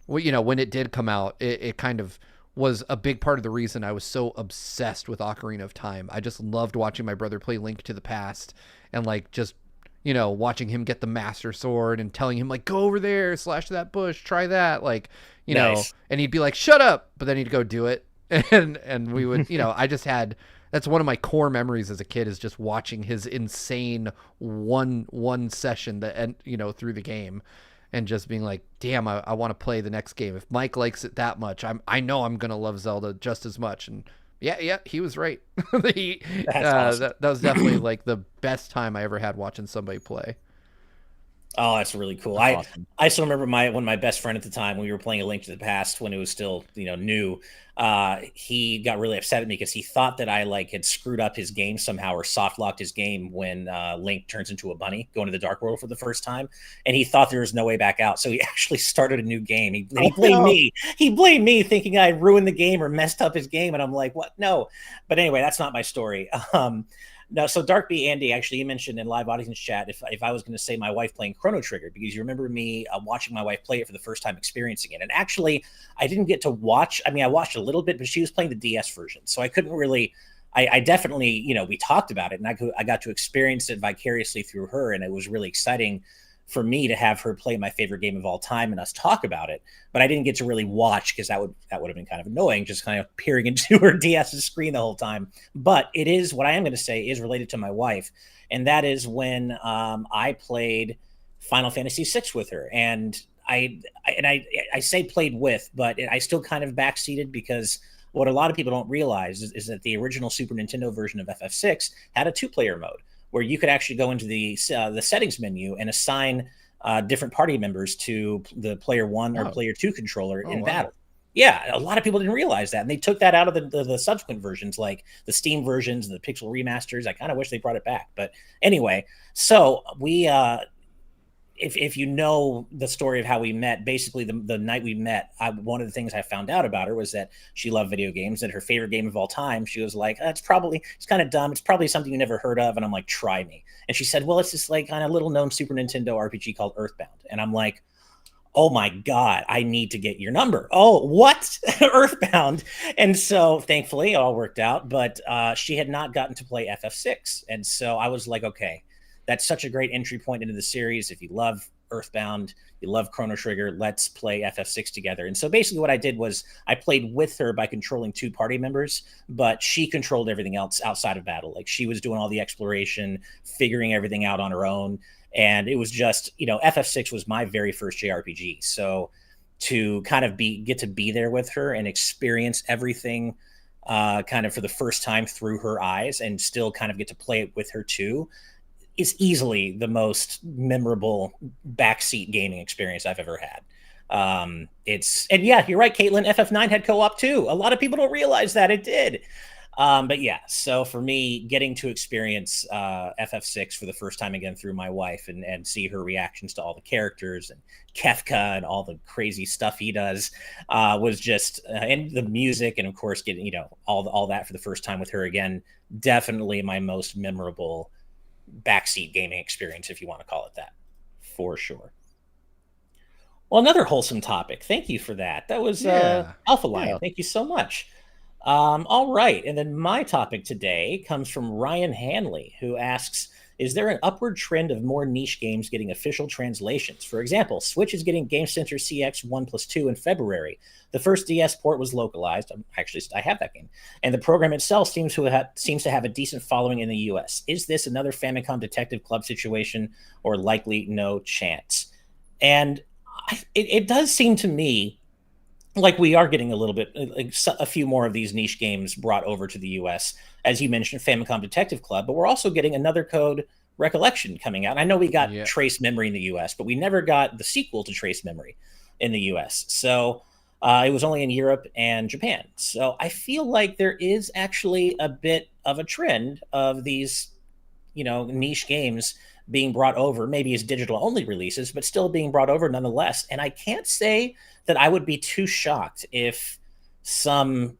well, when it did come out, it kind of was a big part of the reason I was so obsessed with Ocarina of Time. I just loved watching my brother play Link to the Past, and like, just watching him get the Master Sword and telling him like, go over there, slash that bush, try that, like, Nice. and he'd be like, shut up, but then he'd go do it. And we would, I just had That's one of my core memories as a kid, is just watching his insane one session that, and through the game, and just being like, damn, I want to play the next game. If Mike likes it that much, I know I'm gonna love Zelda just as much. And yeah, he was right. he, That's awesome. that was definitely like the best time I ever had watching somebody play. Oh, that's really cool. That's I awesome. I still remember my best friend at the time when we were playing A Link to the Past when it was still new. He got really upset at me because he thought that I like had screwed up his game somehow or soft locked his game when Link turns into a bunny going to the Dark World for the first time, and he thought there was no way back out. So he actually started a new game. He Oh blamed no. me. He blamed me, thinking I ruined the game or messed up his game, and I'm like, what? No. But anyway, that's not my story. No, so Dark B Andy, actually, you mentioned in live audience chat if I was going to say my wife playing Chrono Trigger, because you remember me watching my wife play it for the first time, experiencing it. And actually, I didn't get to watch. I mean, I watched a little bit, but she was playing the DS version, so I couldn't really. I definitely, we talked about it, and I got to experience it vicariously through her, and it was really exciting for me to have her play my favorite game of all time and us talk about it. But I didn't get to really watch because that would have been kind of annoying, just kind of peering into her DS's screen the whole time. But it is what I am going to say is related to my wife, and that is when I played Final Fantasy VI with her, and I say played with, but I still kind of backseated because what a lot of people don't realize is that the original Super Nintendo version of FF6 had a two-player mode where you could actually go into the settings menu and assign different party members to the player one or Oh, player two controller oh in wow. battle. Yeah, a lot of people didn't realize that, and they took that out of the subsequent versions, like the Steam versions, the Pixel remasters. I kind of wish they brought it back, but anyway. So we if you know the story of how we met, basically the night we met, one of the things I found out about her was that she loved video games, and her favorite game of all time, she was like, it's kind of dumb. It's probably something you never heard of. And I'm like, try me. And she said, well, it's this like kind of little known Super Nintendo RPG called Earthbound. And I'm like, oh my God, I need to get your number. Oh, what? Earthbound. And so thankfully it all worked out, but she had not gotten to play FF6. And so I was like, okay, that's such a great entry point into the series. If you love Earthbound, you love Chrono Trigger, let's play FF6 together. And so basically what I did was I played with her by controlling two party members, but she controlled everything else outside of battle. Like she was doing all the exploration, figuring everything out on her own. And it was just, FF6 was my very first JRPG. So to kind of get to be there with her and experience everything kind of for the first time through her eyes and still kind of get to play it with her too is easily the most memorable backseat gaming experience I've ever had. And yeah, you're right, Caitlin. FF9 had co-op too. A lot of people don't realize that it did. But yeah, so for me, getting to experience FF6 for the first time again through my wife and see her reactions to all the characters and Kefka and all the crazy stuff he does was just, and the music, and of course getting all that for the first time with her again, definitely my most memorable backseat gaming experience, if you want to call it that, for sure. Well, another wholesome topic. Thank you for that. That was Yeah. Alpha Lion. Yeah. Thank you so much. All right. And then my topic today comes from Ryan Hanley, who asks, is there an upward trend of more niche games getting official translations? For example, Switch is getting Game Center CX 1+2 in February. The first DS port was localized. I have that game. And the program itself seems to have a decent following in the US. Is this another Famicom Detective Club situation, or likely no chance? And it does seem to me like we are getting a little bit, like a few more of these niche games brought over to the US. As you mentioned, Famicom Detective Club, but we're also getting Another Code Recollection coming out. And I know we got Yeah. Trace Memory in the US, but we never got the sequel to Trace Memory in the US. So it was only in Europe and Japan. So I feel like there is actually a bit of a trend of these niche games being brought over, maybe as digital only releases, but still being brought over nonetheless. And I can't say that I would be too shocked if some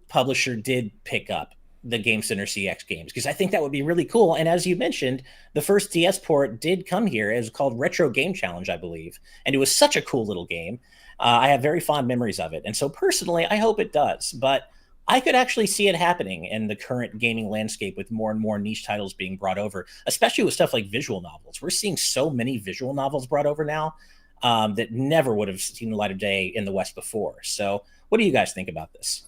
publisher did pick up the Game Center CX games, because I think that would be really cool. And as you mentioned, the first DS port did come here. It was called Retro Game Challenge, I believe, and it was such a cool little game. I have very fond memories of it, and so personally, I hope it does. But I could actually see it happening in the current gaming landscape with more and more niche titles being brought over, especially with stuff like visual novels. We're seeing so many visual novels brought over now that never would have seen the light of day in the West before. So, what do you guys think about this?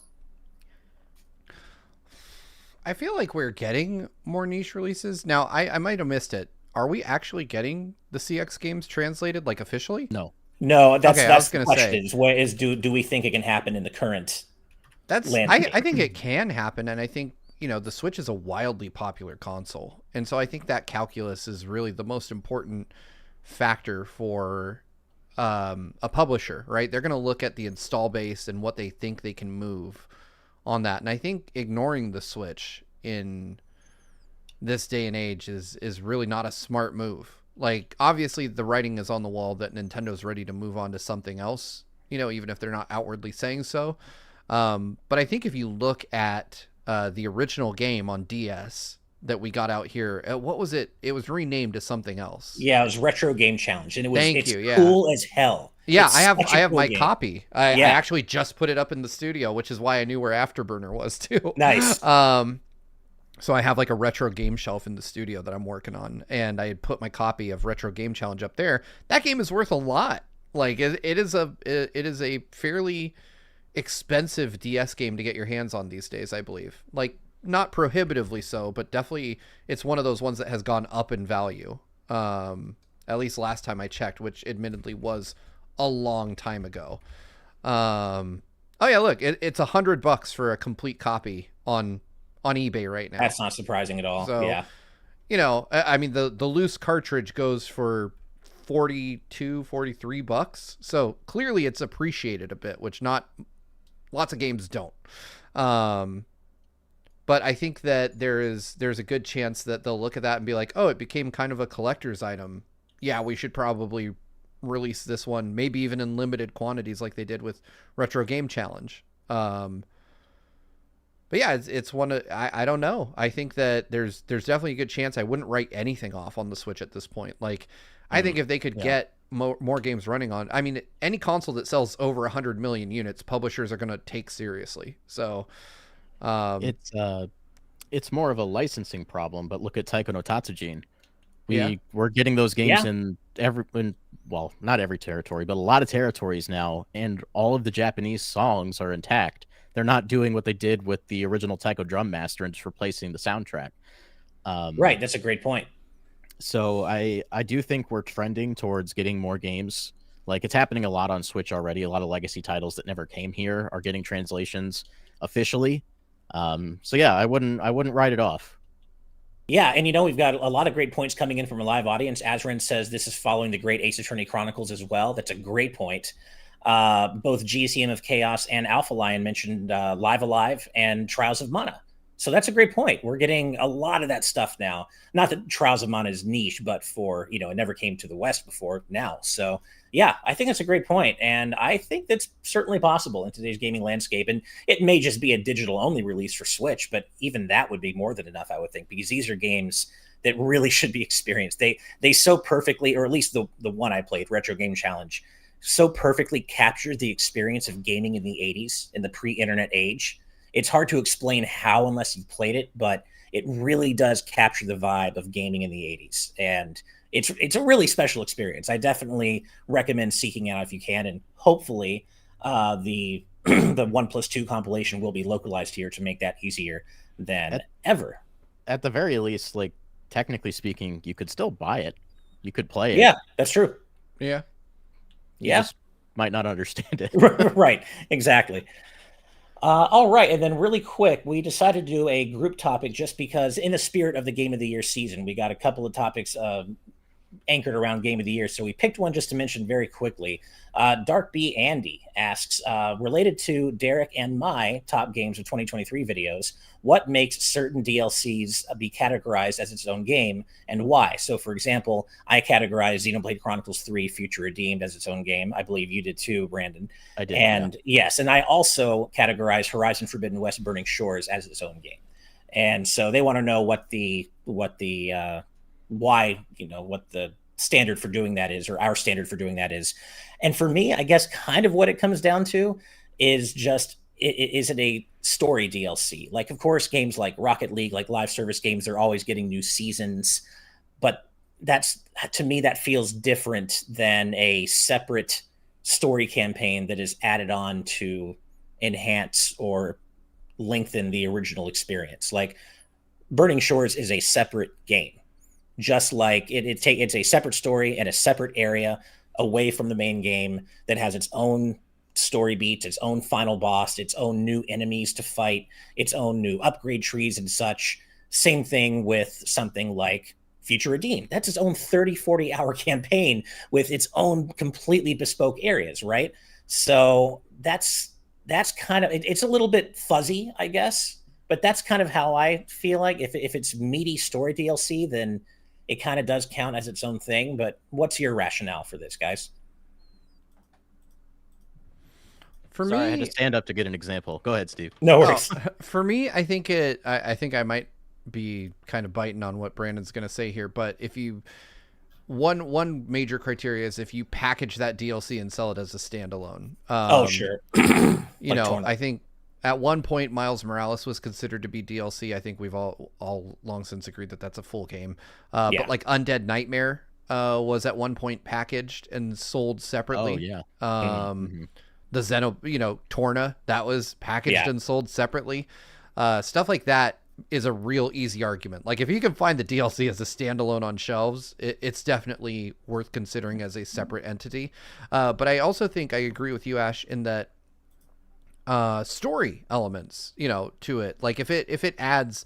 I feel like we're getting more niche releases. Now, I might have missed it. Are we actually getting the CX games translated, like, officially? No. No, Okay, I was that's the gonna question. say Is what is do we think it can happen in the current I landscape? think it can happen, and I think the Switch is a wildly popular console, and so I think that calculus is really the most important factor for a publisher, right? They're going to look at the install base and what they think they can move on that, and I think ignoring the Switch in this day and age is really not a smart move. Like, obviously the writing is on the wall that Nintendo's ready to move on to something else, even if they're not outwardly saying so. But I think if you look at the original game on DS that we got out here, what was it? It was renamed to something else. Yeah, it was Retro Game Challenge, and Thank it's you. Yeah. cool as hell. Yeah, I It's have such a I have cool my game. copy. I Yeah, actually just put it up in the studio, which is why I knew where Afterburner was too. nice. So I have like a retro game shelf in the studio that I'm working on, and I had put my copy of Retro Game Challenge up there. That game is worth a lot. Like, it is a fairly expensive DS game to get your hands on these days, I believe. Like, not prohibitively so, but definitely it's one of those ones that has gone up in value. At least last time I checked, which admittedly was a long time ago. Oh yeah, look, it's $100 for a complete copy on eBay right now. That's not surprising at all. So, Yeah. I mean, the loose cartridge goes for 42, 43 bucks. So clearly it's appreciated a bit, which not lots of games don't. But I think that there's a good chance that they'll look at that and be like, oh, it became kind of a collector's item. Yeah, we should probably release this one, maybe even in limited quantities like they did with Retro Game Challenge. But yeah, it's one of, I don't know. I think that there's definitely a good chance I wouldn't write anything off on the Switch at this point. Like, I think if they could get more games running on, I mean, any console that sells over 100 million units, publishers are going to take seriously. So, it's more of a licensing problem. But look at Taiko no Tatsujin. We're getting those games well, not every territory, but a lot of territories now, and all of the Japanese songs are intact. They're not doing what they did with the original Taiko Drum Master and just replacing the soundtrack. Right, that's a great point. So I do think we're trending towards getting more games. Like, it's happening a lot on Switch already. A lot of legacy titles that never came here are getting translations officially. So yeah, I wouldn't write it off. Yeah, and we've got a lot of great points coming in from a live audience. Azrin says this is following the great Ace Attorney Chronicles as well. That's a great point. Both GCM of Chaos and Alpha Lion mentioned Live Alive and Trials of Mana. So that's a great point. We're getting a lot of that stuff now. Not that Trials of Mana is niche, but for, it never came to the West before now. So yeah, I think that's a great point. And I think that's certainly possible in today's gaming landscape. And it may just be a digital only release for Switch, but even that would be more than enough, I would think, because these are games that really should be experienced. They so perfectly, or at least the one I played, Retro Game Challenge, so perfectly captured the experience of gaming in the 80s, in the pre-internet age. It's hard to explain how unless you've played it, but it really does capture the vibe of gaming in the 80s. And it's a really special experience. I definitely recommend seeking out if you can, and hopefully the the 1+2 compilation will be localized here to make that easier than ever. At the very least, like, technically speaking, you could still buy it. You could play it. Yeah, that's true. Yeah. You just might not understand it. Right, exactly. All right, and then really quick, we decided to do a group topic just because in the spirit of the Game of the Year season, we got a couple of topics anchored around Game of the Year. So we picked one just to mention very quickly. Dark B Andy asks, related to Derek and my top games of 2023 videos, what makes certain DLCs be categorized as its own game and why? So, for example, I categorize Xenoblade Chronicles 3 Future Redeemed as its own game. I believe you did too, Brandon. I did. And yes, and I also categorize Horizon Forbidden West Burning Shores as its own game. And so they want to know what the why, what the standard for doing that is, or our standard for doing that is. And for me, I guess kind of what it comes down to is just, is it a story DLC? Like, of course, games like Rocket League, like live service games, they're always getting new seasons, but that's, to me, that feels different than a separate story campaign that is added on to enhance or lengthen the original experience. Like, Burning Shores is a separate game, just like it's a separate story and a separate area away from the main game that has its own story beats, its own final boss, its own new enemies to fight, its own new upgrade trees and such. Same thing with something like Future Redeemed. That's its own 30, 40-hour campaign with its own completely bespoke areas, right? So that's kind of it's a little bit fuzzy, I guess, but that's kind of how I feel like if it's meaty story DLC, then it kind of does count as its own thing. But what's your rationale for this, guys? For Sorry, I had to me, stand up to get an example. Go ahead, Steve. No oh, worries. for me, I think I might be kind of biting on what Brandon's going to say here, but if you one major criteria is if you package that DLC and sell it as a standalone. Oh, sure. You Like know, torn. I think at one point Miles Morales was considered to be DLC. I think we've all long since agreed that that's a full game. But Yeah. like Undead Nightmare was at one point packaged and sold Oh separately. yeah. The Torna, that was packaged Yeah. and sold separately. Stuff like that is a real easy argument. Like if you can find the DLC as a standalone on shelves, it's definitely worth considering as a separate entity. But I also think I agree with you, Ash, in that story elements, to it. Like if it adds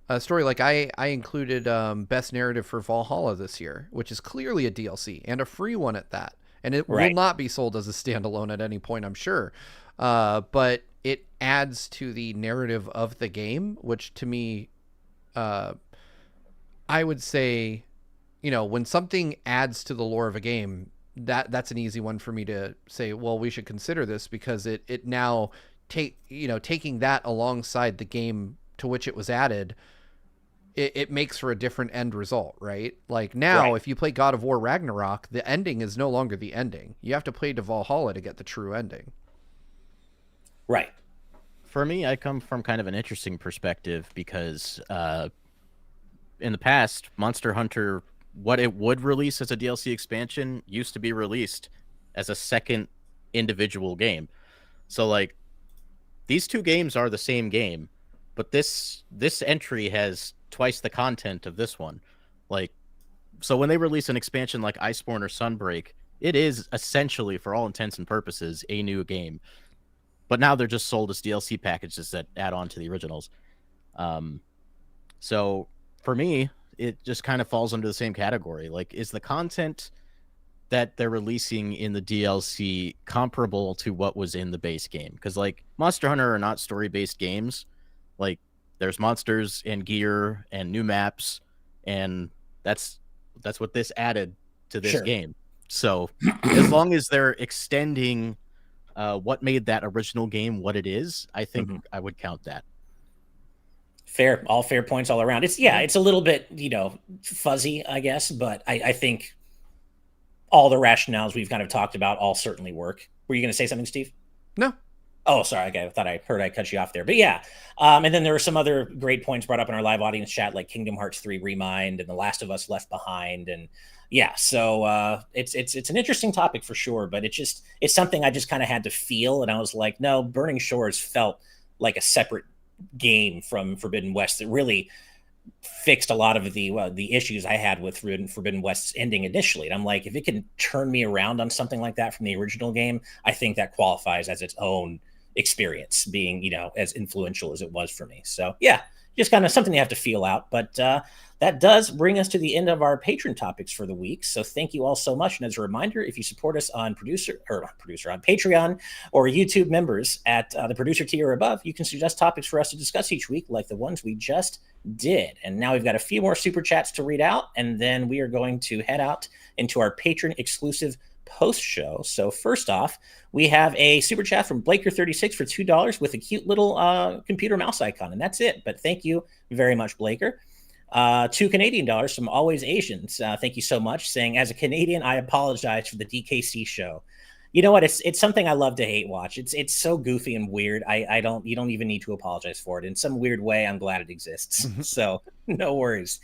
a story, like I included best narrative for Valhalla this year, which is clearly a DLC and a free one at that, and it will Right. not be sold as a standalone at any point, I'm sure. But it adds to the narrative of the game, which to me, I would say, when something adds to the lore of a game, that's an easy one for me to say, well, we should consider this because it now taking that alongside the game to which it was added, it makes for a different end result, right? Like now, Right. if you play God of War Ragnarok, the ending is no longer the ending. You have to play to Valhalla to get the true ending. Right. For me, I come from kind of an interesting perspective because in the past, Monster Hunter, what it would release as a DLC expansion used to be released as a second individual game. So like these two games are the same game, but this entry has twice the content of this one. Like so when they release an expansion like Iceborne or Sunbreak, it is essentially for all intents and purposes a new game. But now they're just sold as DLC packages that add on to the originals. Um, so for me, it just kind of falls under the same category. Like, is the content that they're releasing in the DLC comparable to what was in the base game? Because like Monster Hunter are not story-based games. Like, there's monsters and gear and new maps, and that's what this added to this Sure. game. So as long as they're extending what made that original game what it is, I think Mhm. I would count that. Fair. All fair points all around. It's a little bit, fuzzy, I guess, but I think all the rationales we've kind of talked about all certainly work. Were you going to say something, Steve? No. Oh, sorry. Okay. I thought I heard I cut you off there. But yeah. And then there were some other great points brought up in our live audience chat, like Kingdom Hearts 3 Remind and The Last of Us Left Behind. And yeah, so it's an interesting topic for sure, but it's something I just kind of had to feel. And I was like, no, Burning Shores felt like a separate game from Forbidden West that really fixed a lot of the issues I had with Forbidden West's ending initially. And I'm like, if it can turn me around on something like that from the original game, I think that qualifies as its own experience, being as influential as it was for me. So yeah, just kind of something you have to feel out. But that does bring us to the end of our patron topics for the week. So thank you all so much. And as a reminder, if you support us on producer on Patreon or YouTube members at the producer tier or above, you can suggest topics for us to discuss each week, like the ones we just did. And now we've got a few more super chats to read out, and then we are going to head out into our patron exclusive post show. So first off, we have a super chat from Blaker36 for $2 with a cute little computer mouse icon, and that's it. But thank you very much, Blaker. $2 Canadian from Always Asians. Thank you so much. Saying, as a Canadian, I apologize for the DKC show. You know what? It's something I love to hate watch. It's so goofy and weird. I don't you don't even need to apologize for it. In some weird way, I'm glad it exists. So no worries.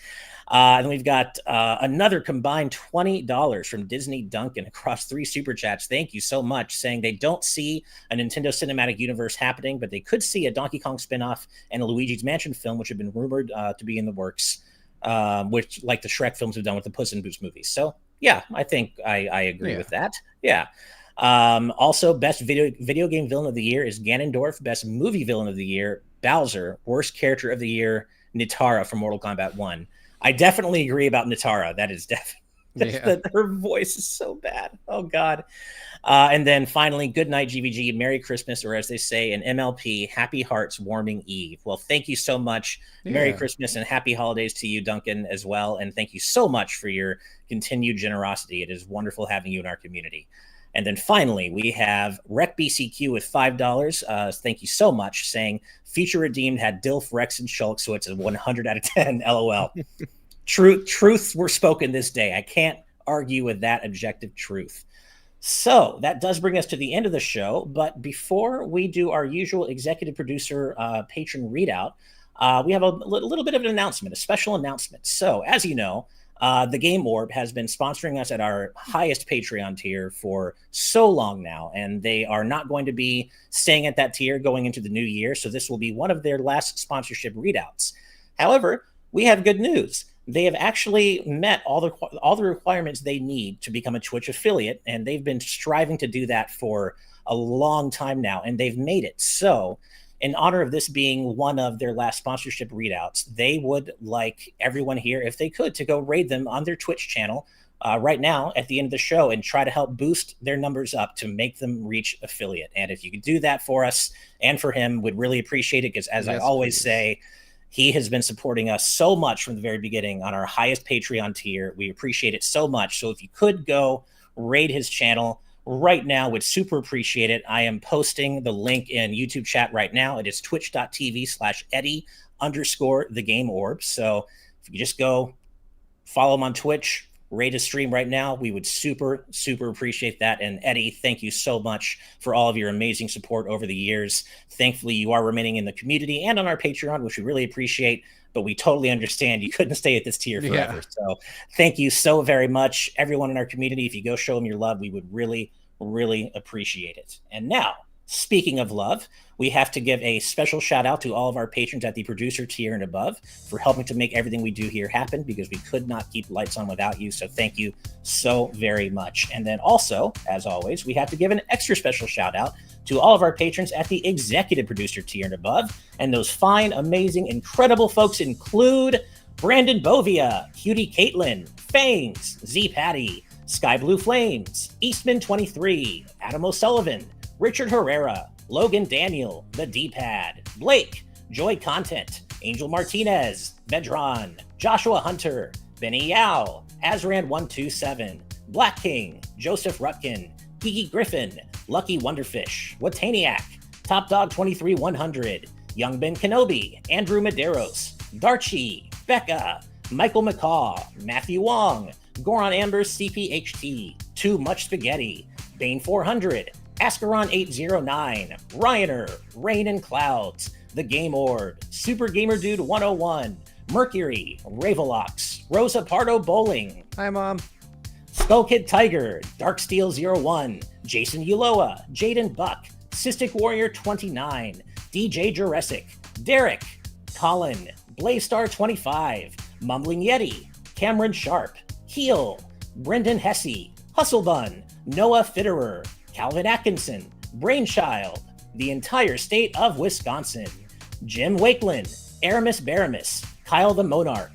And we've got another combined $20 from Disney Duncan across 3 super chats. Thank you so much, saying they don't see a Nintendo Cinematic Universe happening, but they could see a Donkey Kong spinoff and a Luigi's Mansion film, which have been rumored to be in the works, which like the Shrek films have done with the Puss in Boots movies. So yeah, I think I agree with that. Yeah. Also, best video game villain of the year is Ganondorf. Best movie villain of the year, Bowser. Worst character of the year, Nitara from Mortal Kombat 1. I definitely agree about Nitara. That is definitely her voice is so bad. Oh God. And then finally, good night, GVG. Merry Christmas, or as they say in MLP, Happy Hearts Warming Eve. Well, thank you so much. Merry Christmas and happy holidays to you, Duncan, as well. And thank you so much for your continued generosity. It is wonderful having you in our community. And then finally, we have RecBCQ with $5. Thank you so much, saying feature redeemed had Dilf, Rex, and Shulk, so it's a 100 out of 10. LOL. Truths were spoken this day. I can't argue with that objective truth. So that does bring us to the end of the show. But before we do our usual executive producer patron readout, we have a little bit of an announcement, a special announcement. So as you know, the Game Orb has been sponsoring us at our highest Patreon tier for so long now, and they are not going to be staying at that tier going into the new year. So this will be one of their last sponsorship readouts. However, we have good news. They have actually met all the requirements they need to become a Twitch affiliate, and they've been striving to do that for a long time now, and they've made it. So in honor of this being one of their last sponsorship readouts, they would like everyone here, if they could, to go raid them on their Twitch channel right now at the end of the show and try to help boost their numbers up to make them reach affiliate. And if you could do that for us and for him, would really appreciate it, because as I always say, he has been supporting us so much from the very beginning on our highest Patreon tier. We appreciate it so much. So if you could go raid his channel right now, would super appreciate it. I am posting the link in YouTube chat right now. It is twitch.tv/Eddie_the Game Orb. So if you just go follow him on Twitch, rate his stream right now, we would super appreciate that. And Eddie, thank you so much for all of your amazing support over the years. Thankfully, you are remaining in the community and on our Patreon, which we really appreciate, but we totally understand you couldn't stay at this tier forever. So thank you so very much, everyone in our community. If you go show them your love, we would really appreciate it. And now, speaking of love, we have to give a special shout out to all of our patrons at the producer tier and above for helping to make everything we do here happen, because we could not keep lights on without you. So thank you so very much. And then also, as always, we have to give an extra special shout out to all of our patrons at the executive producer tier and above. And those fine, amazing, incredible folks include Brandon Bovia, Cutie Caitlin, Fangs, Z Patty, Sky Blue Flames, Eastman 23, Adam O'Sullivan, Richard Herrera, Logan Daniel, The D-Pad, Blake, Joy Content, Angel Martinez, Vedron, Joshua Hunter, Benny Yao, Azran127, Black King, Joseph Rutkin, Kiki Griffin, Lucky Wonderfish, Wataniac, Top Dog 23100, Young Ben Kenobi, Andrew Medeiros, Darchi, Becca, Michael McCaw, Matthew Wong, Goron Ambers CPHT, Too Much Spaghetti, Bane 400, Ascaron 809, Ryaner, Rain and Clouds, The Game Orb, Super Gamer Dude 101, Mercury, Ravelox, Rosa Pardo Bowling. Hi, Mom. Skull Kid Tiger, Darksteel 01, Jason Uloa, Jaden Buck, Cystic Warrior 29, DJ Jurassic, Derek, Colin, Blaystar 25, Mumbling Yeti, Cameron Sharp, Heel, Brendan Hesse, Hustlebun, Noah Fitterer, Calvin Atkinson, Brainchild, the entire state of Wisconsin, Jim Wakeland, Aramis Baramis, Kyle the Monarch,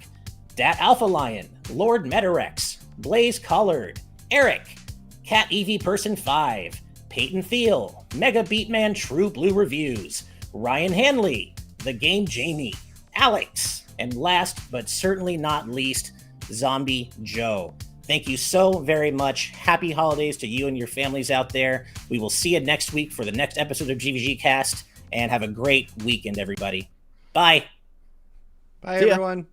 Dat Alpha Lion, Lord Metarex, Blaze Collard, Eric, Cat Evie Person 5, Peyton Thiel, Mega Beatman True Blue Reviews, Ryan Hanley, The Game Jamie, Alex, and last but certainly not least, Zombie Joe. Thank you so very much. Happy holidays to you and your families out there. We will see you next week for the next episode of GVGcast, and have a great weekend, everybody. Bye. Bye, everyone.